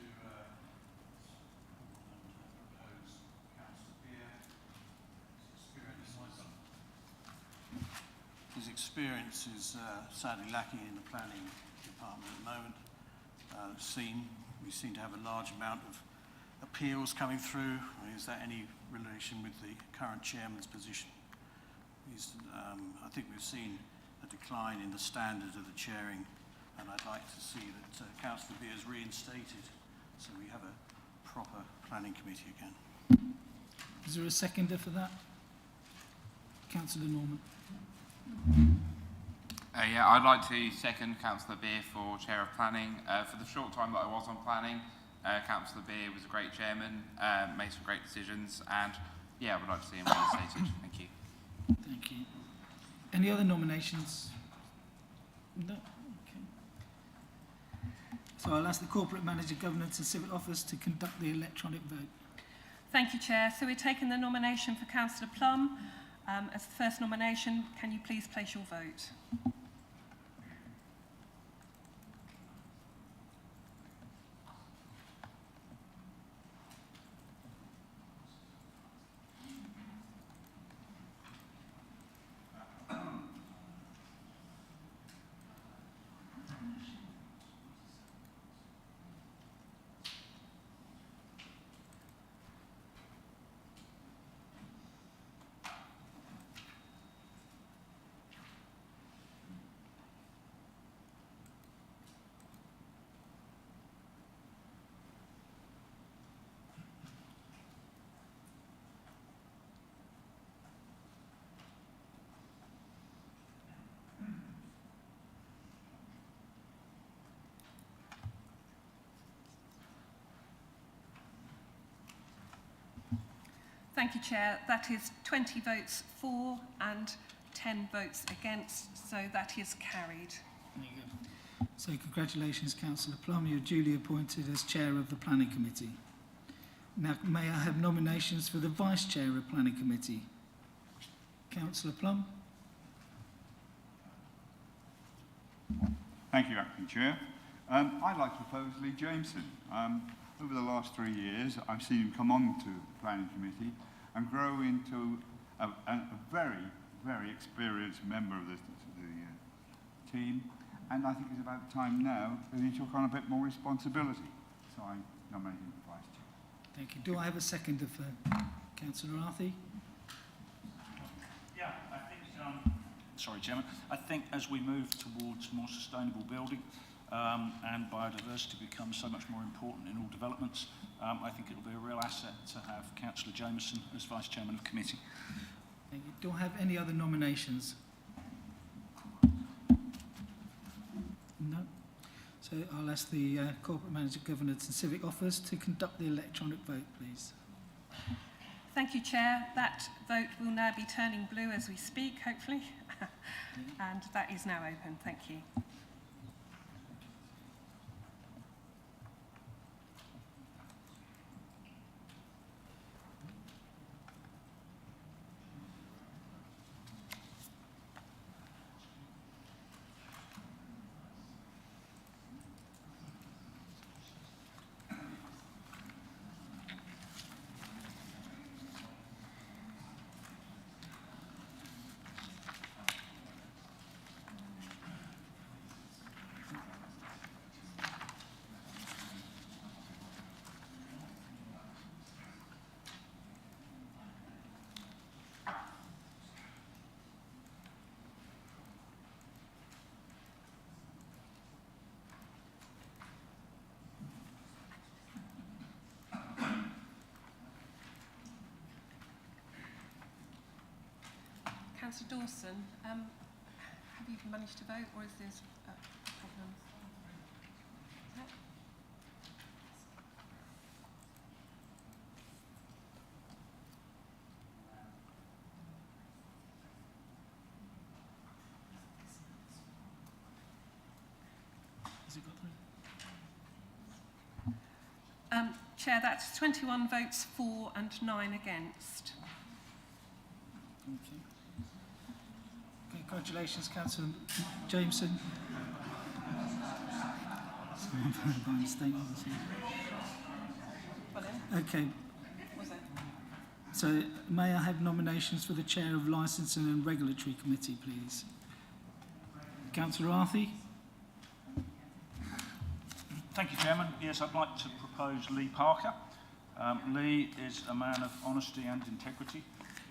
propose Councillor Beer. His experience is sadly lacking in the planning department at the moment. We seem to have a large amount of appeals coming through. Is that any relation with the current chairman's position? I think we've seen a decline in the standard of the chairing, and I'd like to see that Councillor Beer is reinstated so we have a proper planning committee again.
Is there a seconder for that? Councillor Norman?
Yeah, I'd like to second Councillor Beer for Chair of Planning. For the short time that I was on planning, Councillor Beer was a great chairman, made some great decisions, and yeah, I would like to see him reinstated. Thank you.
Thank you. Any other nominations? No? Okay. So I'll ask the Corporate Manager, Governance and Civic Office to conduct the electronic vote.
Thank you, Chair. So we're taking the nomination for Councillor Plum. As the first nomination, can you please place your vote? Thank you, Chair. That is 20 votes for and 10 votes against, so that is carried.
There you go. So congratulations, Councillor Plum. You're duly appointed as Chair of the Planning Committee. Now, may I have nominations for the Vice Chair of Planning Committee? Councillor Plum.
Thank you, Acting Chair. I'd like to propose Lee Jameson. Over the last 3 years, I've seen him come on to the Planning Committee and grow into a very, very experienced member of the team. And I think it's about time now that he took on a bit more responsibility. So I nominate him for Vice Chair.
Thank you. Do I have a seconder for Councillor Arthey?
Yeah, I think, sorry, Chairman. I think as we move towards more sustainable building and biodiversity becomes so much more important in all developments, I think it'll be a real asset to have Councillor Jameson as Vice Chairman of the committee.
Thank you. Do I have any other nominations? No. So I'll ask the Corporate Manager, Governance and Civic Office to conduct the electronic vote, please.
Thank you, Chair. That vote will now be turning blue as we speak, hopefully. And that is now open. Thank you. Councillor Dawson, have you managed to vote, or is there a problem?
Has it got through?
Chair, that's 21 votes for and 9 against.
Thank you. Congratulations, Councillor Jameson. By mistake, obviously. Okay. So, may I have nominations for the Chair of Licensing and Regulatory Committee, please? Councillor Arthey.
Thank you, Chairman. Yes, I'd like to propose Lee Parker. Lee is a man of honesty and integrity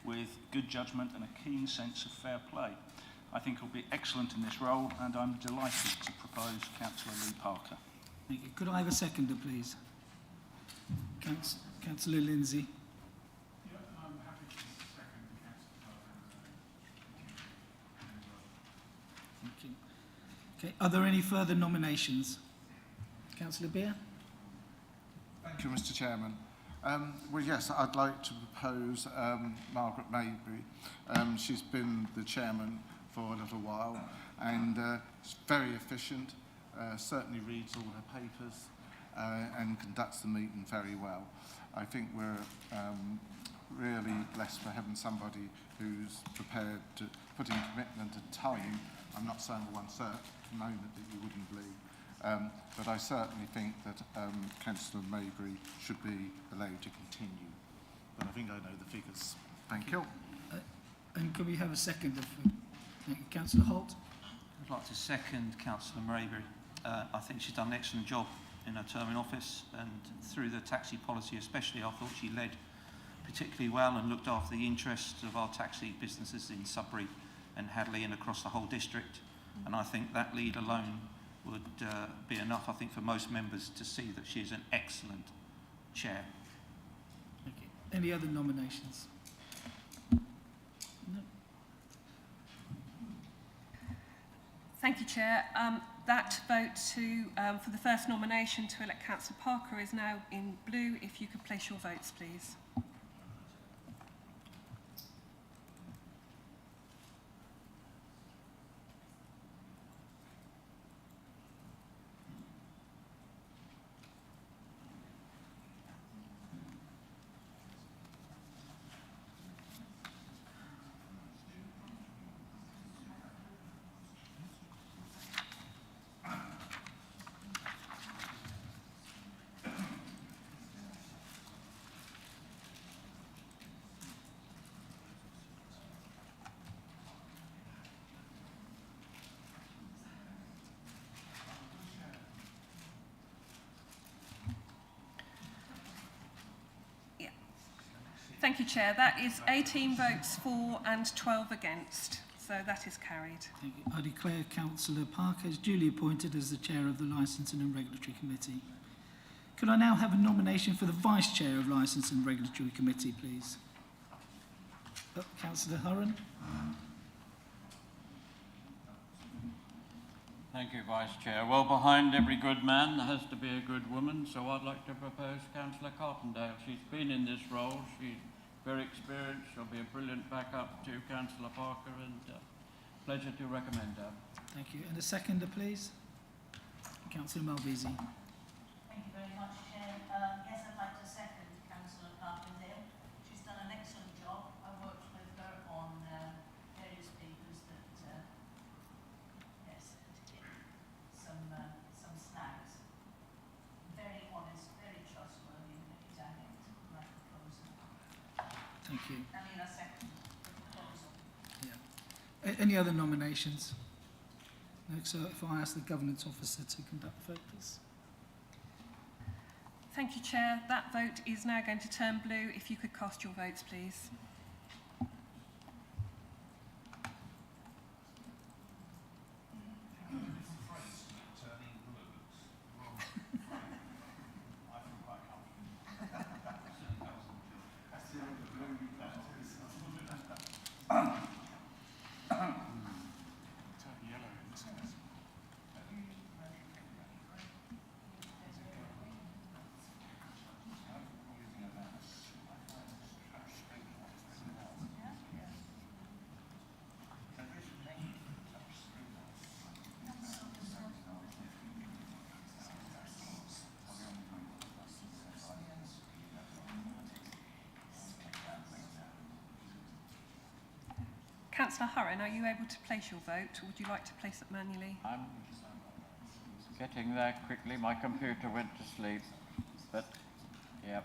with good judgment and a keen sense of fair play. I think he'll be excellent in this role, and I'm delighted to propose Councillor Lee Parker.
Thank you. Could I have a seconder, please? Councillor Lindsay.
Yeah, I'm happy to second Councillor Parker.
Thank you. Okay, are there any further nominations? Councillor Beer?
Thank you, Mr. Chairman. Well, yes, I'd like to propose Margaret Maybury. She's been the chairman for a little while, and she's very efficient, certainly reads all her papers, and conducts the meeting very well. I think we're really blessed for having somebody who's prepared to put in commitment and time. I'm not saying for one certain moment that you wouldn't believe. But I certainly think that Councillor Maybury should be allowed to continue. But I think I know the figures. Thank you.
And could we have a seconder for Councillor Holt?
I'd like to second Councillor Maybury. I think she's done an excellent job in her term in office, and through the taxi policy especially, I thought she led particularly well and looked after the interests of our taxi businesses in Sudbury and Hadley and across the whole district. And I think that lead alone would be enough, I think, for most members to see that she is an excellent chair.
Thank you. Any other nominations? No.
Thank you, Chair. That vote for the first nomination to elect Councillor Parker is now in blue. If you could place your votes, please. Thank you, Chair. That is 18 votes for and 12 against. So that is carried.
Thank you. I declare Councillor Parker as duly appointed as the Chair of the Licensing and Regulatory Committee. Could I now have a nomination for the Vice Chair of Licensing and Regulatory Committee, please? Councillor Hurren.
Thank you, Vice Chair. Well, behind every good man there has to be a good woman, so I'd like to propose Councillor Carpendale. She's been in this role, she's very experienced, she'll be a brilliant backup to Councillor Parker, and pleasure to recommend her.
Thank you. And a seconder, please. Councillor Malvisi.
Thank you very much, Chair. Yes, I'd like to second Councillor Carpendale. She's done an excellent job. I worked with her on various papers that, yes, some snags. Very honest, very trustworthy, and very direct. My proposal.
Thank you.
I mean, a second proposal.
Yeah. Any other nominations? No, so if I ask the Governance Officer to conduct the vote, please.
Thank you, Chair. That vote is now going to turn blue. If you could cast your votes, please. Councillor Hurren, are you able to place your vote, or would you like to place it manually?
I'm getting there quickly. My computer went to sleep, but yeah.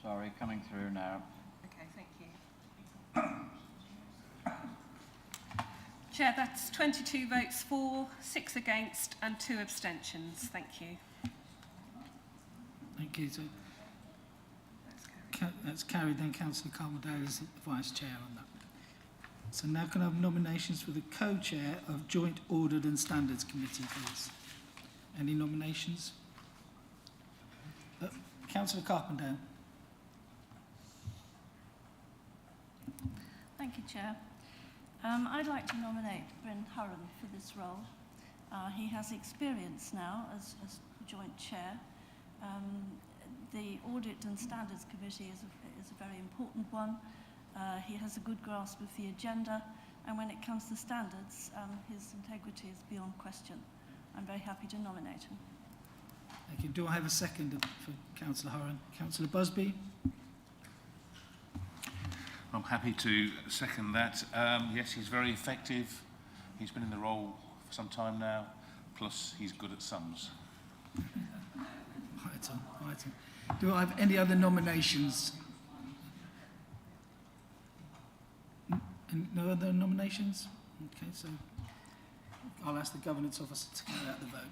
Sorry, coming through now.
Okay, thank you. Chair, that's 22 votes for, 6 against and 2 abstentions. Thank you.
Thank you. So, that's carried then. Councillor Carpendale is the Vice Chair on that. So now can I have nominations for the Co-Chair of Joint Audit and Standards Committee, please? Any nominations? Councillor Carpendale.
Thank you, Chair. I'd like to nominate Bryn Hurren for this role. He has experience now as joint chair. The Audit and Standards Committee is a very important one. He has a good grasp of the agenda, and when it comes to standards, his integrity is beyond question. I'm very happy to nominate him.
Thank you. Do I have a second for Councillor Hurren? Councillor Busby.
I'm happy to second that. Yes, he's very effective. He's been in the role for some time now, plus he's good at sums.
Right on, right on. Do I have any other nominations? No other nominations? Okay, so I'll ask the Governance Officer to carry out the vote.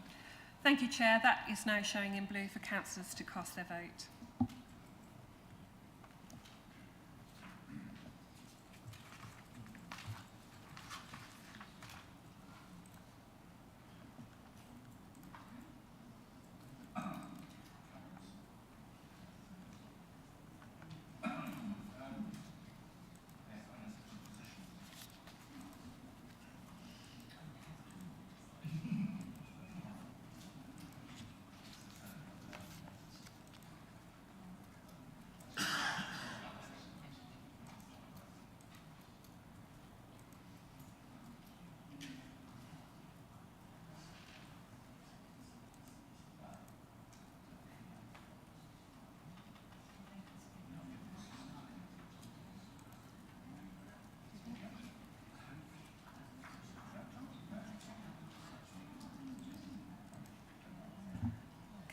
Thank you, Chair. That is now showing in blue for councillors to cast their vote.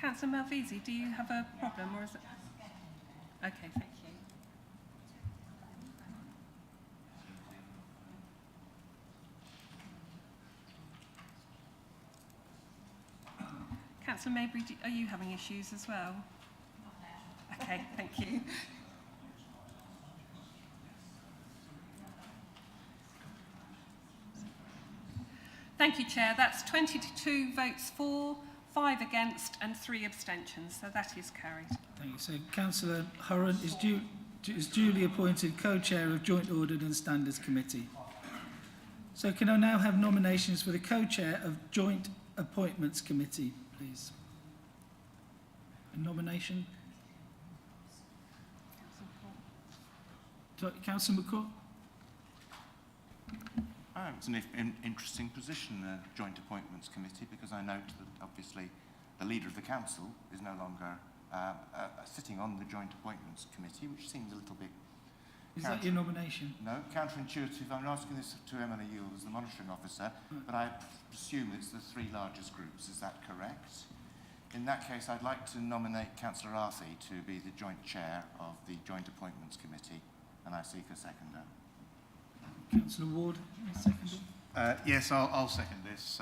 Councillor Malvisi, do you have a problem, or is it? Okay, thank you. Councillor Maybury, are you having issues as well? Okay, thank you. Thank you, Chair. That's 22 votes for, 5 against and 3 abstentions, so that is carried.
Thank you. So Councillor Hurren is duly appointed co-chair of Joint Audit and Standards Committee. So can I now have nominations for the co-chair of Joint Appointments Committee, please? A nomination? Councillor McCourt?
It's an interesting position, the Joint Appointments Committee, because I note that obviously the leader of the council is no longer sitting on the Joint Appointments Committee, which seems a little bit...
Is that your nomination?
No, counterintuitive. I'm asking this to Emily Yule as the monitoring officer, but I presume it's the 3 largest groups. Is that correct? In that case, I'd like to nominate Councillor Arthey to be the joint chair of the Joint Appointments Committee, and I seek a seconder.
Councillor Ward, second.
Yes, I'll second this.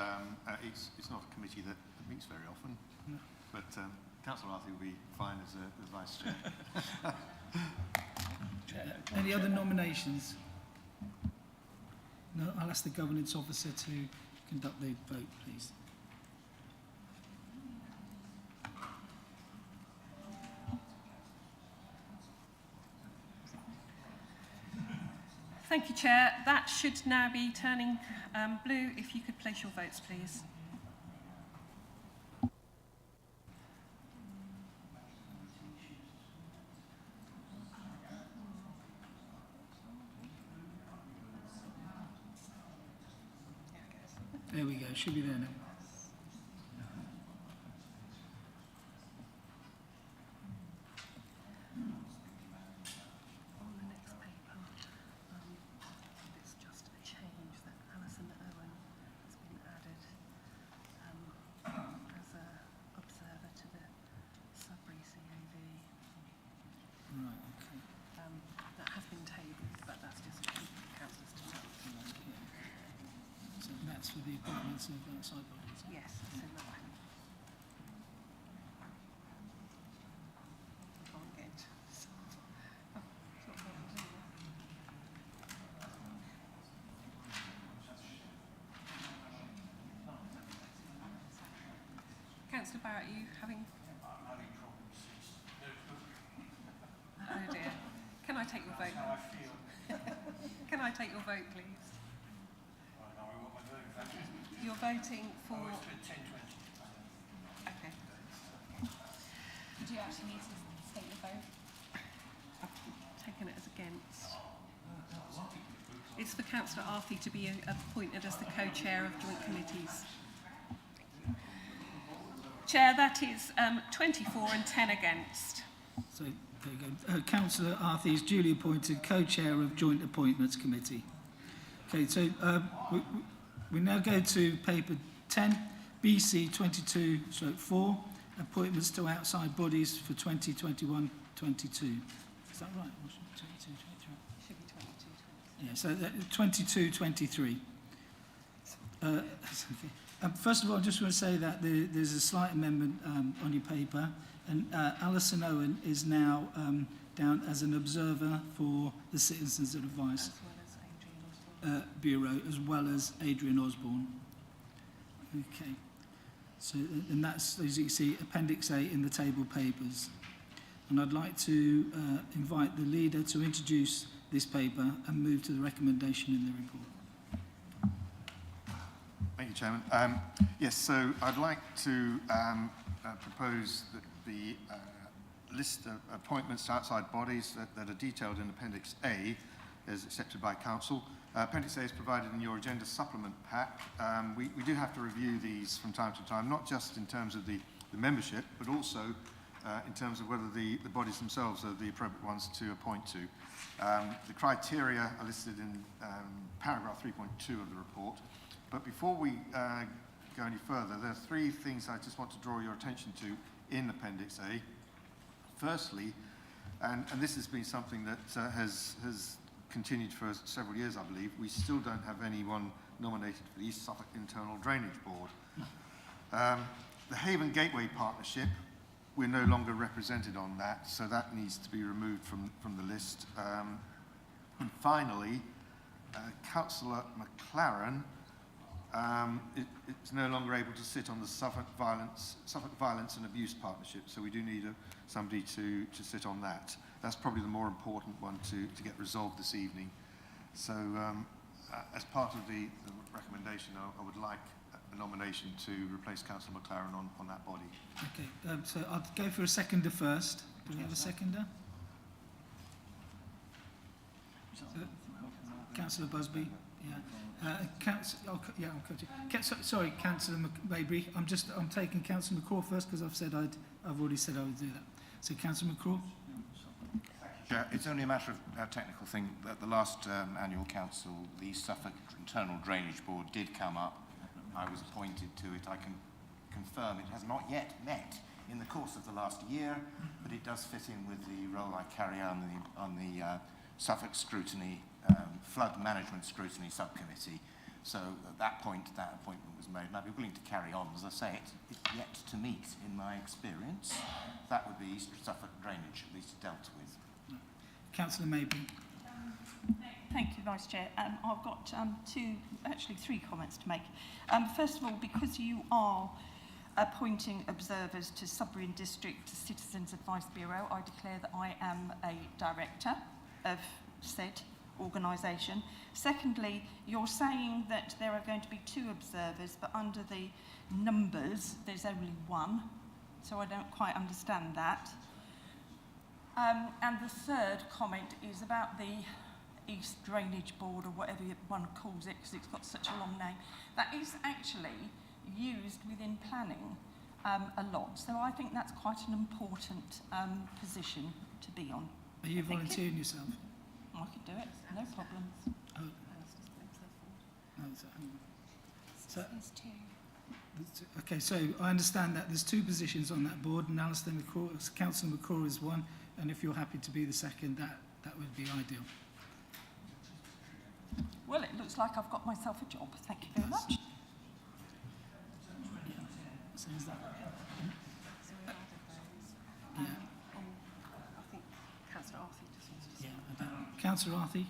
It's not a committee that meets very often, but Councillor Arthey will be fine as the vice chair.
Any other nominations? No, I'll ask the governance officer to conduct the vote, please.
Thank you, Chair. That should now be turning blue. If you could place your votes, please.
There we go, should be there now.
On the next paper, it's just a change that Alison Owen has been added as an observer to the Sudbury CAV.
Right, okay.
That has been tabled, but that's just for councillors to know.
So that's for the appointments of outside bodies?
Yes, it's in that one. I can't get it. Councillor Barrett, are you having...
I'm having problems.
Oh dear. Can I take your vote?
That's how I feel.
Can I take your vote, please?
Right, now what am I doing?
You're voting for...
Oh, it's been 10-20.
Okay.
Do you actually need to state the vote?
I've taken it as against. It's for Councillor Arthey to be appointed as the co-chair of joint committees. Chair, that is 24 and 10 against.
So there you go. Councillor Arthey is duly appointed co-chair of Joint Appointments Committee. Okay, so we now go to paper 10, BC 22/4, appointments to outside bodies for 2021-22. Is that right? Or should it be 22-23?
Should be 22-23.
Yeah, so 22-23. First of all, I just want to say that there's a slight amendment on your paper, and Alison Owen is now down as an observer for the Citizens Advice Bureau, as well as Adrian Osborne. Okay. So, and that's, as you can see, Appendix A in the table papers. And I'd like to invite the leader to introduce this paper and move to the recommendation in the report.
Thank you, Chairman. Yes, so I'd like to propose that the list of appointments to outside bodies that are detailed in Appendix A is accepted by Council. Appendix A is provided in your agenda supplement pack. We do have to review these from time to time, not just in terms of the membership, but also in terms of whether the bodies themselves are the appropriate ones to appoint to. The criteria are listed in paragraph 3.2 of the report. But before we go any further, there are 3 things I just want to draw your attention to in Appendix A. Firstly, and this has been something that has continued for several years, I believe, we still don't have anyone nominated for the East Suffolk Internal Drainage Board. The Haven Gateway Partnership, we're no longer represented on that, so that needs to be removed from the list. And finally, Councillor McLaren is no longer able to sit on the Suffolk Violence and Abuse Partnership, so we do need somebody to sit on that. That's probably the more important one to get resolved this evening. So as part of the recommendation, I would like a nomination to replace Councillor McLaren on that body.
Okay, so I'll go for a seconder first. Do we have a seconder? Councillor Busby. Yeah. I'll cut you. Sorry, Councillor Babergh. I'm taking Councillor McCraw first because I've already said I would do that. So Councillor McCraw.
Chair, it's only a matter of a technical thing. At the last annual council, the Suffolk Internal Drainage Board did come up. I was appointed to it. I can confirm it has not yet met in the course of the last year, but it does fit in with the role I carry on the Suffolk Scrutiny, Flood Management Scrutiny Subcommittee. So at that point, that appointment was made, and I'd be willing to carry on. As I say, it's yet to meet in my experience. That would be East Suffolk Drainage, at least dealt with.
Councillor Maybury.
Thank you, Vice Chair. I've got three comments to make. First of all, because you are appointing observers to Sudbury and District Citizens Advice Bureau, I declare that I am a director of said organisation. Secondly, you're saying that there are going to be 2 observers, but under the numbers, there's only 1. So I don't quite understand that. And the third comment is about the East Drainage Board, or whatever one calls it, because it's got such a long name. That is actually used within planning a lot. So I think that's quite an important position to be on.
Are you volunteering yourself?
I could do it, no problem.
Oh. So, okay, so I understand that there's 2 positions on that board, and Councillor McCraw is one, and if you're happy to be the second, that would be ideal.
Well, it looks like I've got myself a job. Thank you very much.
So is that?
I think Councillor Arthur just wants to say.
Councillor Arthur.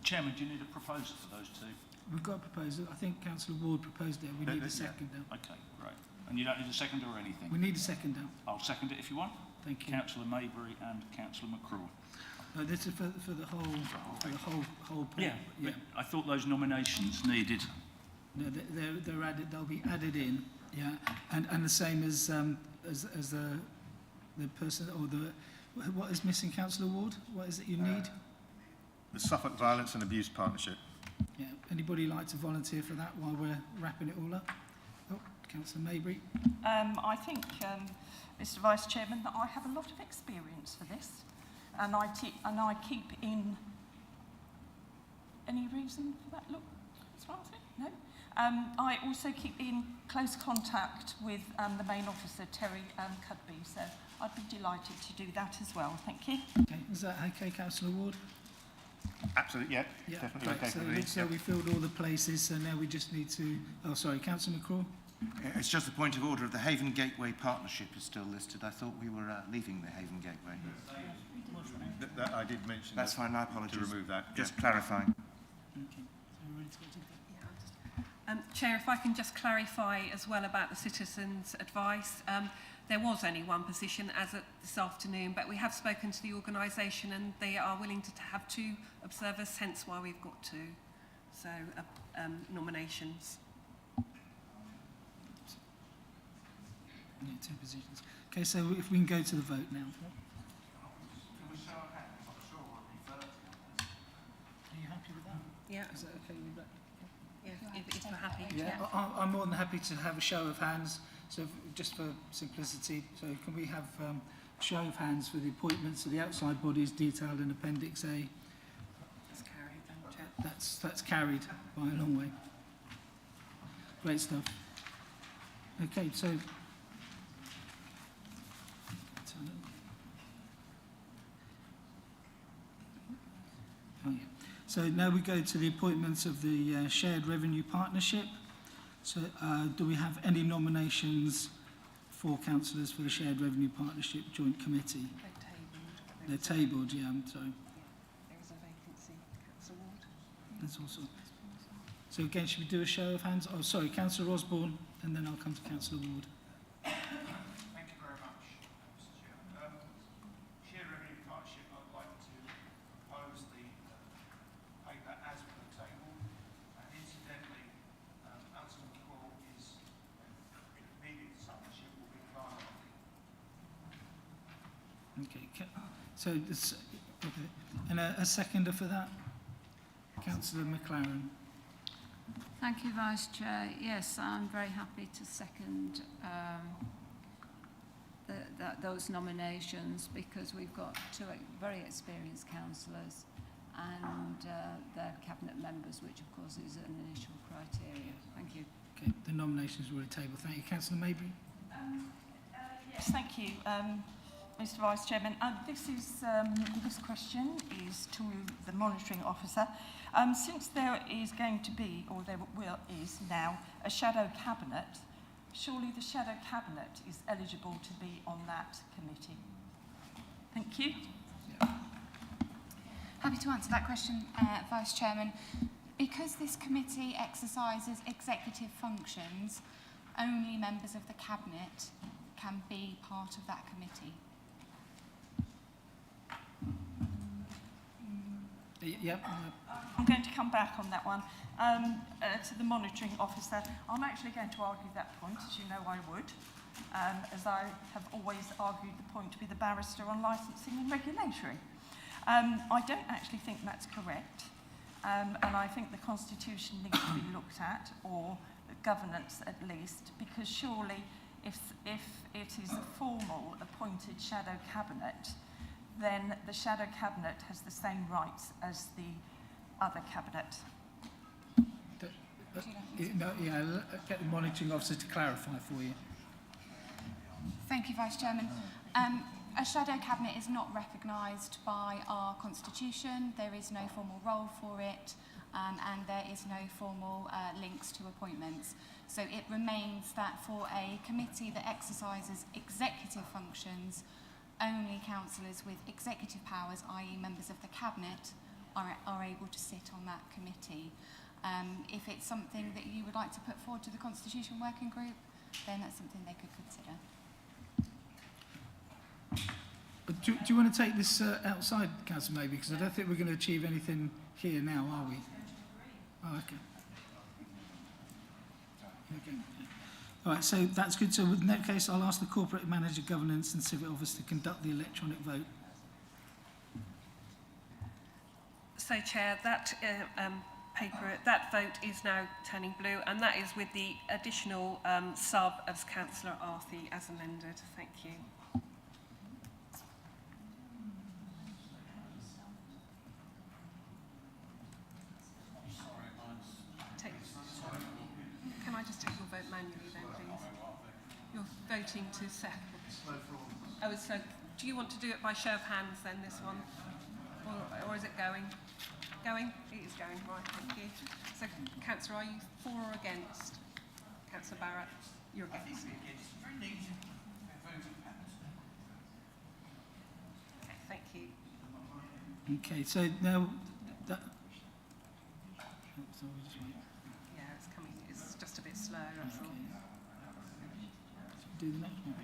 Chairman, do you need a proposal for those 2?
We've got a proposal. I think Councillor Ward proposed it. We need a second now.
Okay, great. And you don't need a seconder or anything?
We need a second now.
I'll second it if you want.
Thank you.
Councillor Maybury and Councillor McCraw.
No, this is for the whole.
Yeah. I thought those nominations needed.
No, they're added. They'll be added in. Yeah, and the same as the person or the what is missing, Councillor Ward? What is it you need?
The Suffolk Violence and Abuse Partnership.
Yeah. Anybody like to volunteer for that while we're wrapping it all up? Oh, Councillor Maybury.
I think, Mr. Vice Chairman, that I have a lot of experience for this, and I keep in. Any reason for that look? That's what I think. No. I also keep in close contact with the main officer, Terry Cudby, so I'd be delighted to do that as well. Thank you.
Okay. Is that okay, Councillor Ward?
Absolutely, yeah. Definitely okay for me.
So we filled all the places, so now we just need to... Oh, sorry, Councillor McCraw?
It's just a point of order. The Haven Gateway Partnership is still listed. I thought we were leaving the Haven Gateway.
That I did mention.
That's fine, I apologise.
To remove that.
Just clarifying.
Okay. So we're ready to go to
Chair, if I can just clarify as well about the citizens' advice. There was only 1 position as of this afternoon, but we have spoken to the organisation and they are willing to have 2 observers, hence why we've got 2. So, nominations.
Yeah, 2 positions. Okay, so if we can go to the vote now. Are you happy with that?
Yeah.
Is that okay with that?
Yeah, if we're happy.
Yeah, I'm more than happy to have a show of hands. So just for simplicity, so can we have a show of hands for the appointments of the outside bodies detailed in Appendix A?
That's carried then, Chair.
That's carried by a long way. Great stuff. Okay, so... Oh, yeah. So now we go to the appointments of the Shared Revenue Partnership. So do we have any nominations for councillors for the Shared Revenue Partnership Joint Committee? They're tabled, yeah, I'm sorry.
There is a vacancy, Councillor Ward.
That's also. So again, should we do a show of hands? Oh, sorry, Councillor Osborne, and then I'll come to Councillor Ward.
Thank you very much, Mr. Chair. Shared Revenue Partnership, I'd like to propose the paper as per the table. And incidentally, Councillor McCall is immediate submission will be Plum.
Okay, so this, okay. And a seconder for that? Councillor McLaren.
Thank you, Vice Chair. Yes, I'm very happy to second those nominations because we've got two very experienced councillors and their cabinet members, which of course is an initial criteria. Thank you.
Okay, the nominations were at table. Thank you. Councillor Mabry.
Yes, thank you, Mr. Vice Chairman. This question is to the monitoring officer. Since there is going to be, or there is now, a shadow cabinet, surely the shadow cabinet is eligible to be on that committee. Thank you.
Happy to answer that question, Vice Chairman. Because this committee exercises executive functions, only members of the cabinet can be part of that committee.
Yep.
I'm going to come back on that one. To the monitoring officer, I'm actually going to argue that point, as you know I would, as I have always argued the point to be the barrister on licensing and regulatory. I don't actually think that's correct, and I think the Constitution needs to be looked at, or the governance at least, because surely if it is a formal appointed shadow cabinet, then the shadow cabinet has the same rights as the other cabinet.
I'll get the monitoring officer to clarify for you.
Thank you, Vice Chairman. A shadow cabinet is not recognised by our constitution. There is no formal role for it, and there is no formal links to appointments. So it remains that for a committee that exercises executive functions, only councillors with executive powers, i.e. members of the cabinet, are able to sit on that committee. If it's something that you would like to put forward to the Constitution Working Group, then that's something they could consider.
But do you want to take this outside, Councillor Mabry? Because I don't think we're going to achieve anything here now, are we? Oh, okay. Okay. All right, so that's good. So in that case, I'll ask the Corporate Manager, Governance and Civic Office to conduct the electronic vote.
So, Chair, that that vote is now turning blue, and that is with the additional sub as Councillor Arthey as amended. Thank you. Can I just take your vote manually then, please? You're voting to second. Oh, so do you want to do it by show of hands then, this one? Or is it going? Going? It is going, right, thank you. So, Councillor, are you for or against? Councillor Barrett, you're against. Okay, thank you.
Okay, so now that. So we'll just wait.
Yeah, it's coming. It's just a bit slow, that's all.
Do the next one.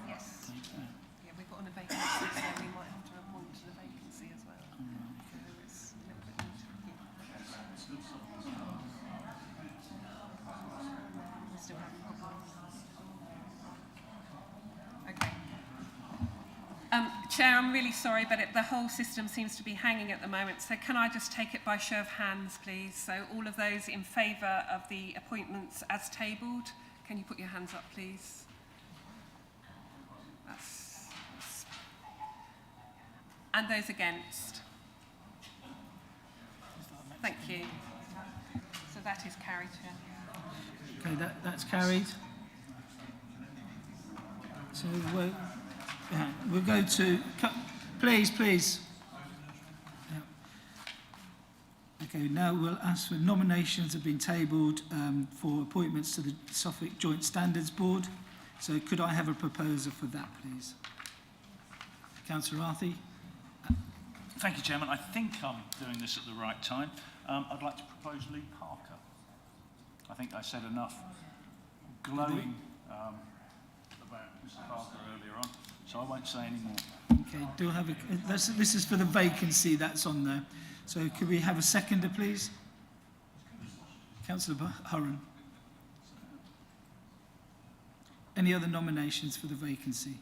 Yes. Yeah, we've got on a vacancy, so we might have to appoint to the vacancy as well. So it's a little bit more tricky. We're still having problems. Okay. Chair, I'm really sorry, but the whole system seems to be hanging at the moment. So can I just take it by show of hands, please? So all of those in favour of the appointments as tabled, can you put your hands up, please? And those against? Thank you. So that is carried, Chair.
Okay, that's carried. So we'll go to, please. Yeah. Okay, now we'll ask for nominations have been tabled for appointments to the Suffolk Joint Standards Board. So could I have a proposer for that, please? Councillor Arthey.
Thank you, Chairman. I think I'm doing this at the right time. I'd like to propose Lee Parker. I think I said enough glowing about Mr. Parker earlier on, so I won't say any more.
Okay, do have a, this is for the vacancy that's on there. So could we have a seconder, please? Councillor Hurren. Any other nominations for the vacancy?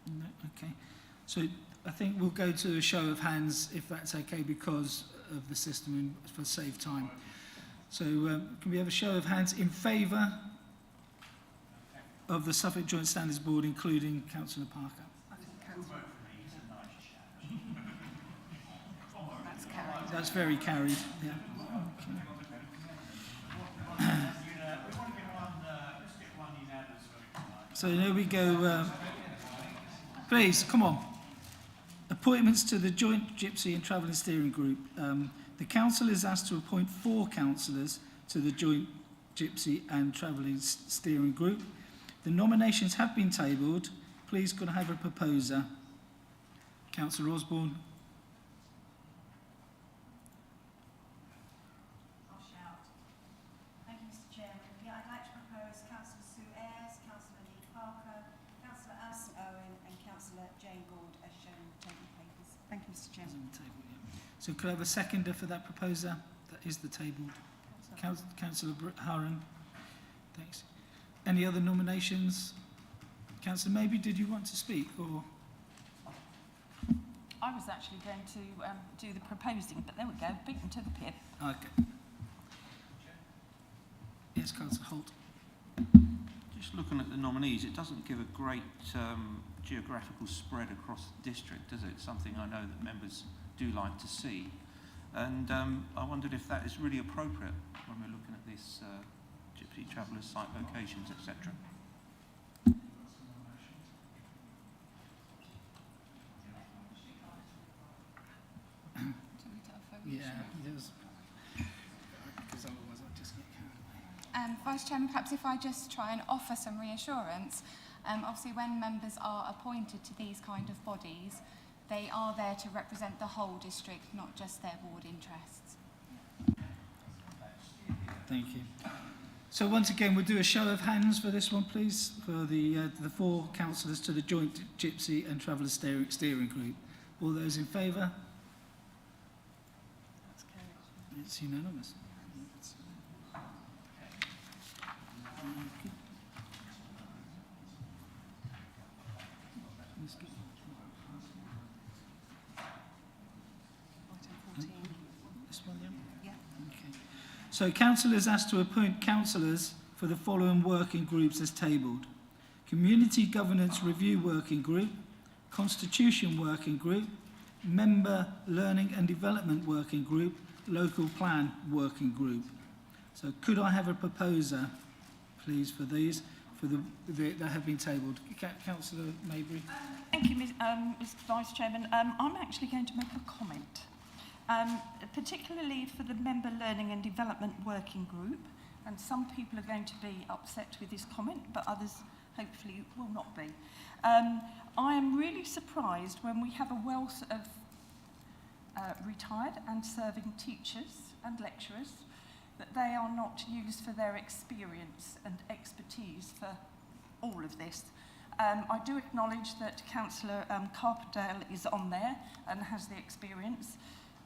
No, okay. So I think we'll go to a show of hands, if that's okay, because of the system and for save time. So can we have a show of hands in favour of the Suffolk Joint Standards Board, including Councillor Parker? That's very carried. Yeah. Okay. So there we go. Please, come on. Appointments to the Joint Gypsy and Travelling Steering Group. The Council is asked to appoint 4 councillors to the Joint Gypsy and Travelling Steering Group. The nominations have been tabled. Please, could I have a proposer? Councillor Osborne. So could I have a seconder for that proposer? That is the tabled. Councillor Hurren. Thanks. Any other nominations? Councillor Mabry, did you want to speak? Or
I was actually going to do the proposing, but there we go, beaten to the pip.
okay. Yes, Councillor Holt.
Just looking at the nominees, it doesn't give a great geographical spread across the district, does it? Something I know that members do like to see. And I wondered if that is really appropriate when we're looking at this Gypsy Travellers site locations, etc.
Yeah, yes. Because otherwise I'll just get carried away.
Vice Chairman, perhaps if I just try and offer some reassurance, obviously when members are appointed to these kind of bodies, they are there to represent the whole district, not just their ward interests.
Thank you. So once again, we'll do a show of hands for this one, please, for the 4 councillors to the Joint Gypsy and Traveller Steering Group. All those in favour? It's unanimous. This one, yeah? Okay. So council is asked to appoint councillors for the following working groups as tabled. Community Governance Review Working Group, Constitution Working Group, Member Learning and Development Working Group, Local Plan Working Group. So could I have a proposer, please, for these, for that have been tabled? Councillor Mabry.
Thank you, Mr. Vice Chairman. I'm actually going to make a comment, particularly for the Member Learning and Development Working Group. And some people are going to be upset with this comment, but others hopefully will not be. I am really surprised when we have a wealth of retired and serving teachers and lecturers that they are not used for their experience and expertise for all of this. I do acknowledge that Councillor Carpendale is on there and has the experience,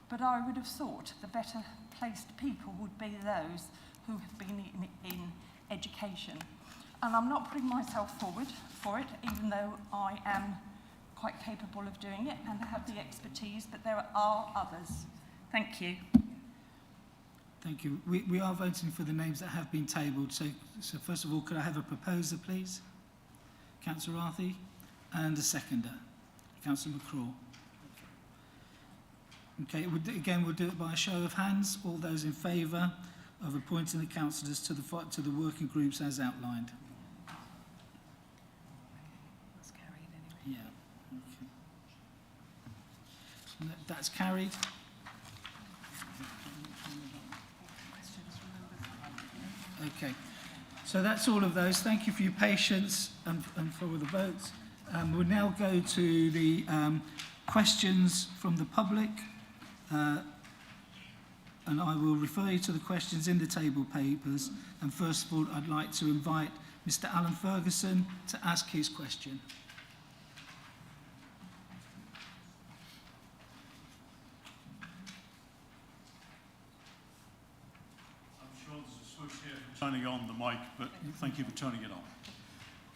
but I would have thought the better placed people would be those who have been in education. And I'm not putting myself forward for it, even though I am quite capable of doing it and have the expertise, but there are others. Thank you.
Thank you. We are voting for the names that have been tabled. So first of all, could I have a proposer, please? Councillor Arthey, and a seconder, Councillor McCraw. Okay, again, we'll do it by a show of hands. All those in favour of appointing the councillors to the working groups as outlined.
That's carried anyway.
Yeah. Okay. That's carried. Okay. So that's all of those. Thank you for your patience and for all the votes. We'll now go to the questions from the public. And I will refer you to the questions in the table papers. And first of all, I'd like to invite Mr. Alan Ferguson to ask his question.
I'm sure there's a switch here for turning on the mic, but thank you for turning it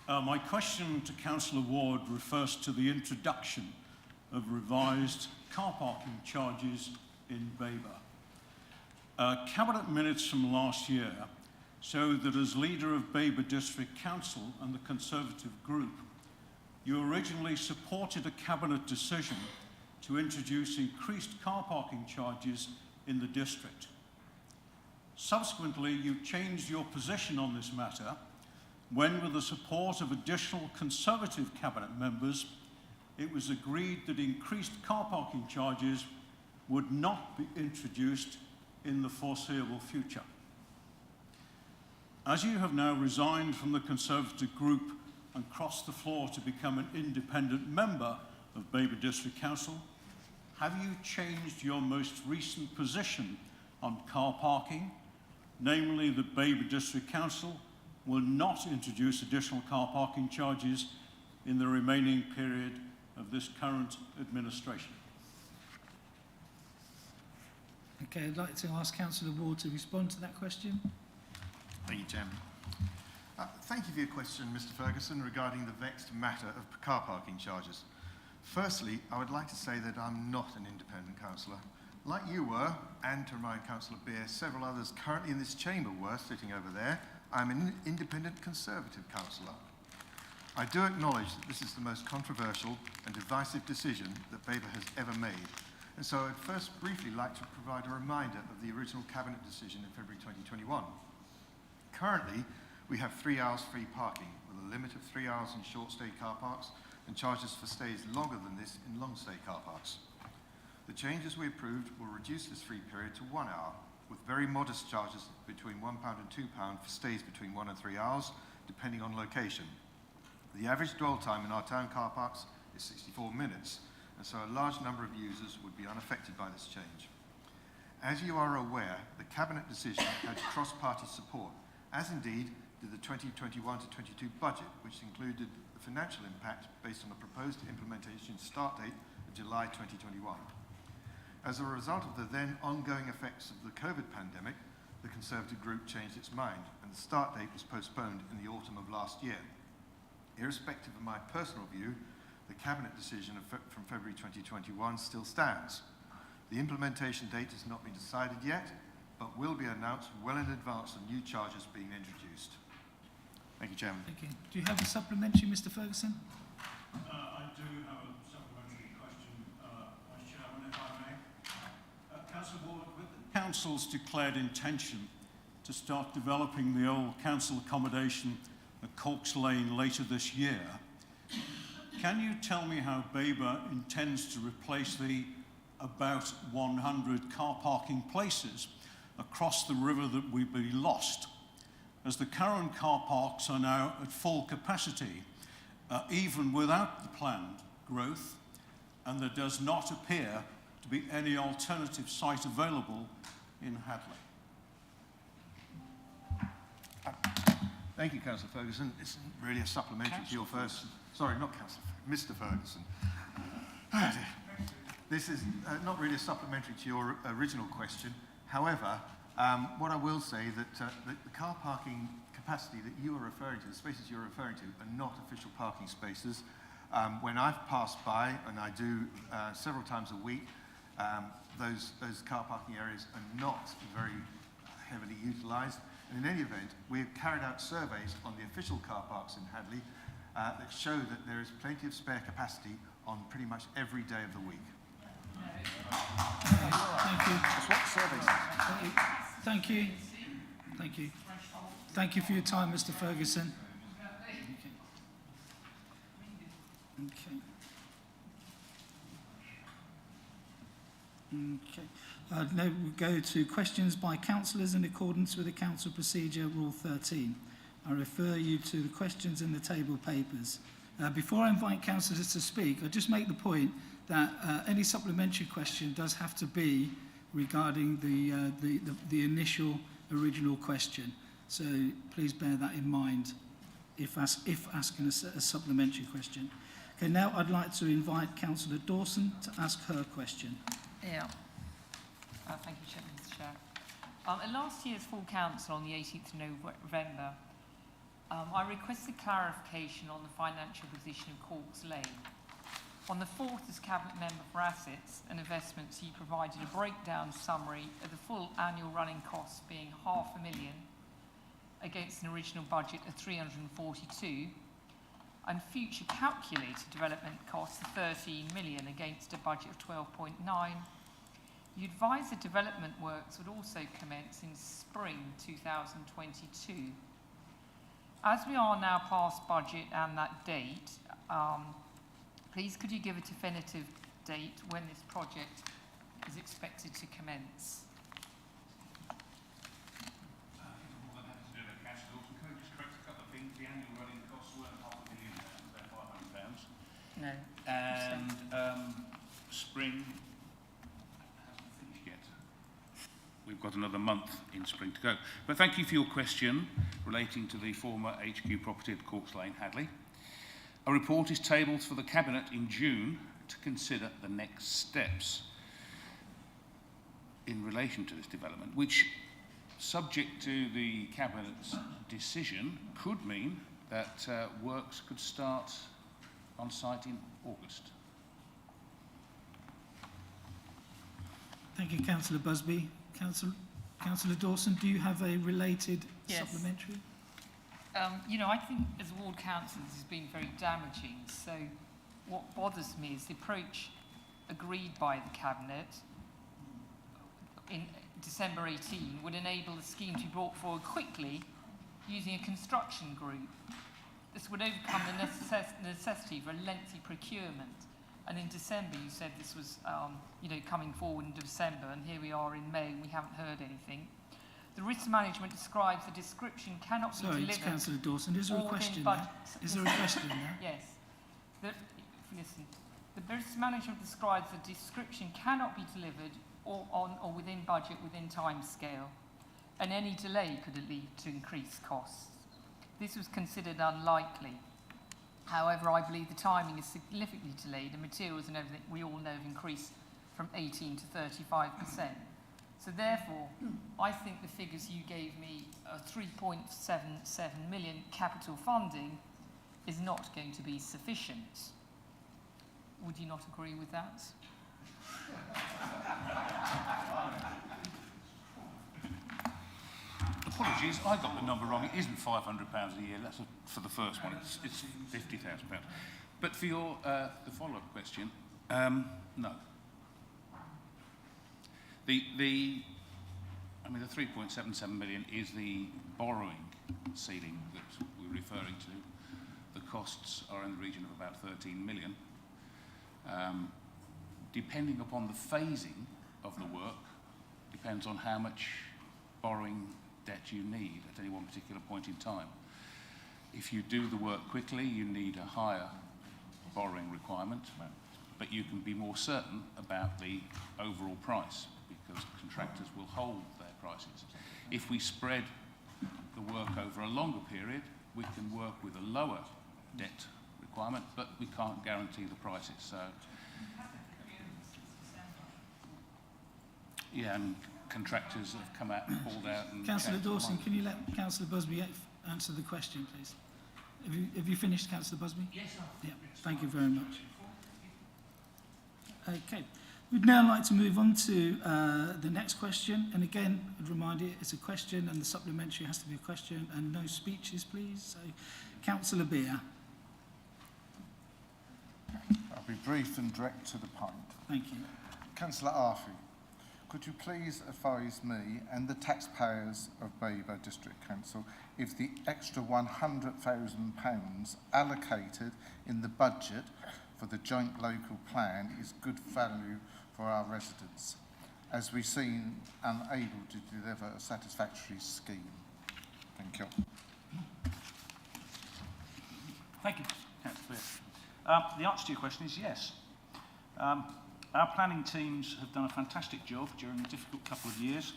on. My question to Councillor Ward refers to the introduction of revised car parking charges in Babergh. Cabinet minutes from last year show that as leader of Babergh District Council and the Conservative group, you originally supported a cabinet decision to introduce increased car parking charges in the district. Subsequently, you changed your position on this matter when, with the support of additional Conservative cabinet members, it was agreed that increased car parking charges would not be introduced in the foreseeable future. As you have now resigned from the Conservative group and crossed the floor to become an independent member of Babergh District Council, have you changed your most recent position on car parking, namely that Babergh District Council will not introduce additional car parking charges in the remaining period of this current administration?
Okay, I'd like to ask Councillor Ward to respond to that question.
Thank you, Chairman. Thank you for your question, Mr. Ferguson, regarding the vexed matter of car parking charges. Firstly, I would like to say that I'm not an independent councillor. Like you were, and to remind Councillor Beer, several others currently in this chamber were, sitting over there, I'm an independent Conservative councillor. I do acknowledge that this is the most controversial and divisive decision that Babergh has ever made. And so I'd first briefly like to provide a reminder of the original Cabinet decision in February 2021. Currently, we have 3 hours free parking, with a limit of 3 hours in short stay car parks and charges for stays longer than this in long stay car parks. The changes we approved will reduce this free period to 1 hour, with very modest charges between £1 and £2 for stays between 1 and 3 hours, depending on location. The average dwell time in our town car parks is 64 minutes, and so a large number of users would be unaffected by this change. As you are aware, the Cabinet decision had cross-party support, as indeed did the 2021 to 22 budget, which included the financial impact based on the proposed implementation start date of July 2021. As a result of the then ongoing effects of the COVID pandemic, the Conservative group changed its mind, and the start date was postponed in the autumn of last year. Irrespective of my personal view, the Cabinet decision from February 2021 still stands. The implementation date has not been decided yet, but will be announced well in advance of new charges being introduced. Thank you, Chairman.
Thank you. Do you have a supplementary, Mr. Ferguson?
I do have a supplementary question, Vice Chairman, if I may. Councillor Ward, with the Council's declared intention to start developing the old council accommodation at Corks Lane later this year, can you tell me how Babergh intends to replace the about 100 car parking places across the river that will be lost, as the current car parks are now at full capacity, even without the planned growth, and there does not appear to be any alternative site available in Hadley?
Thank you, Councillor Ferguson. This isn't really a supplementary to your first... Sorry, not Councillor, Mr. Ferguson. This is not really a supplementary to your original question. However, what I will say that the car parking capacity that you are referring to, the spaces you're referring to, are not official parking spaces. When I've passed by, and I do several times a week, those car parking areas are not very heavily utilised. And in any event, we've carried out surveys on the official car parks in Hadley that show that there is plenty of spare capacity on pretty much every day of the week.
Thank you.
That's what surveys say.
Thank you. Thank you. Thank you for your time, Mr. Ferguson. Okay. Now we go to questions by councillors in accordance with the council procedure rule 13. I refer you to the questions in the table papers. Before I invite councillors to speak, I just make the point that any supplementary question does have to be regarding the initial original question. So please bear that in mind if asking a supplementary question. Okay, now I'd like to invite Councillor Dawson to ask her question.
Yeah. Thank you, Mr. Chair. At last year's full council on the 18th of November, I requested clarification on the financial position of Corks Lane. On the 4th, as Cabinet Member for Assets and Investments, he provided a breakdown summary of the full annual running costs being £500,000 against an original budget of 342, and future calculated development costs of 13 million against a budget of 12.9. You advised the development works would also commence in spring 2022. As we are now past budget and that date, please could you give a definitive date when this project is expected to commence? No.
And spring hasn't finished yet. We've got another month in spring to go. But thank you for your question relating to the former HQ property at Corks Lane, Hadley. A report is tabled for the Cabinet in June to consider the next steps in relation to this development, which, subject to the Cabinet's decision, could mean that works could start on site in August.
Thank you, Councillor Busby. Councillor Dawson, do you have a related supplementary?
You know, I think as ward councillors has been very damaging. So what bothers me is the approach agreed by the Cabinet in December 18 would enable the scheme to be brought forward quickly using a construction group. This would overcome the necessity for a lengthy procurement. And in December, you said this was, coming forward in December, and here we are in May, and we haven't heard anything. The risk management describes the description cannot be delivered.
Sorry, Councillor Dawson, is there a question there? Is there a question there?
Yes. Listen. The risk management describes the description cannot be delivered or within budget, within time scale, and any delay could lead to increased costs. This was considered unlikely. However, I believe the timing is significantly delayed, and materials and everything we all know have increased from 18 to 35%. So therefore, I think the figures you gave me, 3.77 million capital funding, is not going to be sufficient. Would you not agree with that?
Apologies, I got the number wrong. It isn't £500 a year. That's for the first one. It's £50,000. But for your the follow-up question, no. The 3.77 million is the borrowing ceiling that we're referring to. The costs are in the region of about 13 million. Depending upon the phasing of the work, depends on how much borrowing debt you need at any one particular point in time. If you do the work quickly, you need a higher borrowing requirement, but you can be more certain about the overall price because contractors will hold their prices. If we spread the work over a longer period, we can work with a lower debt requirement, but we can't guarantee the prices. So, yeah, and contractors have come out and pulled out. And
Councillor Dawson, can you let Councillor Busby answer the question, please? Have you finished, Councillor Busby?
Yes, sir.
Yeah, thank you very much. Okay, we'd now like to move on to the next question. And again, I'd remind you, it's a question and the supplementary has to be a question and no speeches, please. So, Councillor Beer.
I'll be brief and direct to the point.
Thank you.
Councillor Arthey, could you please advise me and the taxpayers of Babergh District Council if the extra £100,000 allocated in the budget for the joint local plan is good value for our residents? as we seem unable to deliver a satisfactory scheme. Thank you.
Thank you, Councillor Beer. The answer to your question is yes. Our planning teams have done a fantastic job during a difficult couple of years,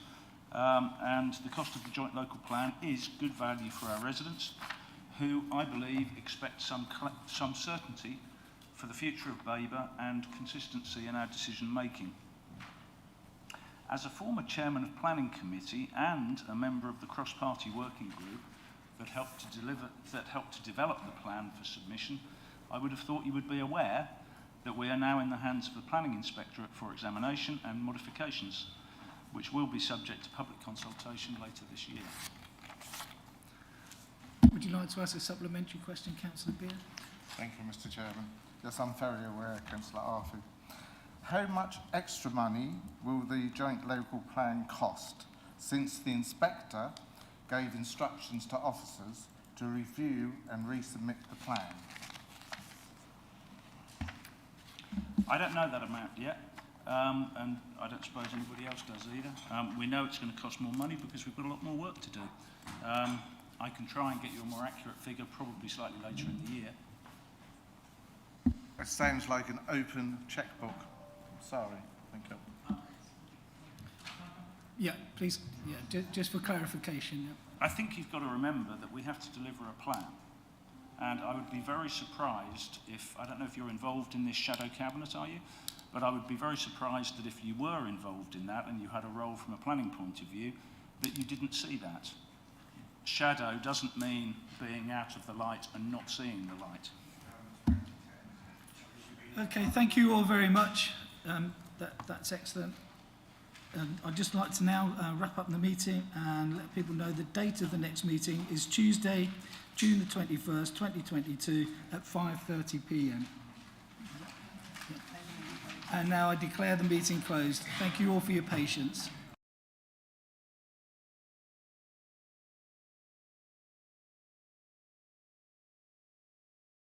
and the cost of the joint local plan is good value for our residents, who I believe expect some certainty for the future of Babergh and consistency in our decision making. As a former chairman of planning committee and a member of the cross-party working group that helped to develop the plan for submission, I would have thought you would be aware that we are now in the hands of the planning inspectorate for examination and modifications, which will be subject to public consultation later this year.
Would you like to ask a supplementary question, Councillor Beer?
Thank you, Mr. Chairman. Yes, I'm very aware, Councillor Arthur. How much extra money will the joint local plan cost, since the inspector gave instructions to officers to review and resubmit the plan?
I don't know that amount yet, and I don't suppose anybody else does either. We know it's going to cost more money because we've got a lot more work to do. I can try and get you a more accurate figure probably slightly later in the year.
It sounds like an open checkbook. Sorry. Thank you.
Yeah, please. Yeah, just for clarification.
I think you've got to remember that we have to deliver a plan. And I would be very surprised if, I don't know if you're involved in this shadow cabinet, are you? But I would be very surprised that if you were involved in that and you had a role from a planning point of view, that you didn't see that. Shadow doesn't mean being out of the light and not seeing the light.
Okay, thank you all very much. That's excellent. I'd just like to now wrap up the meeting and let people know the date of the next meeting is Tuesday, June the 21st, 2022 at 5:30 p.m. And now I declare the meeting closed. Thank you all for your patience.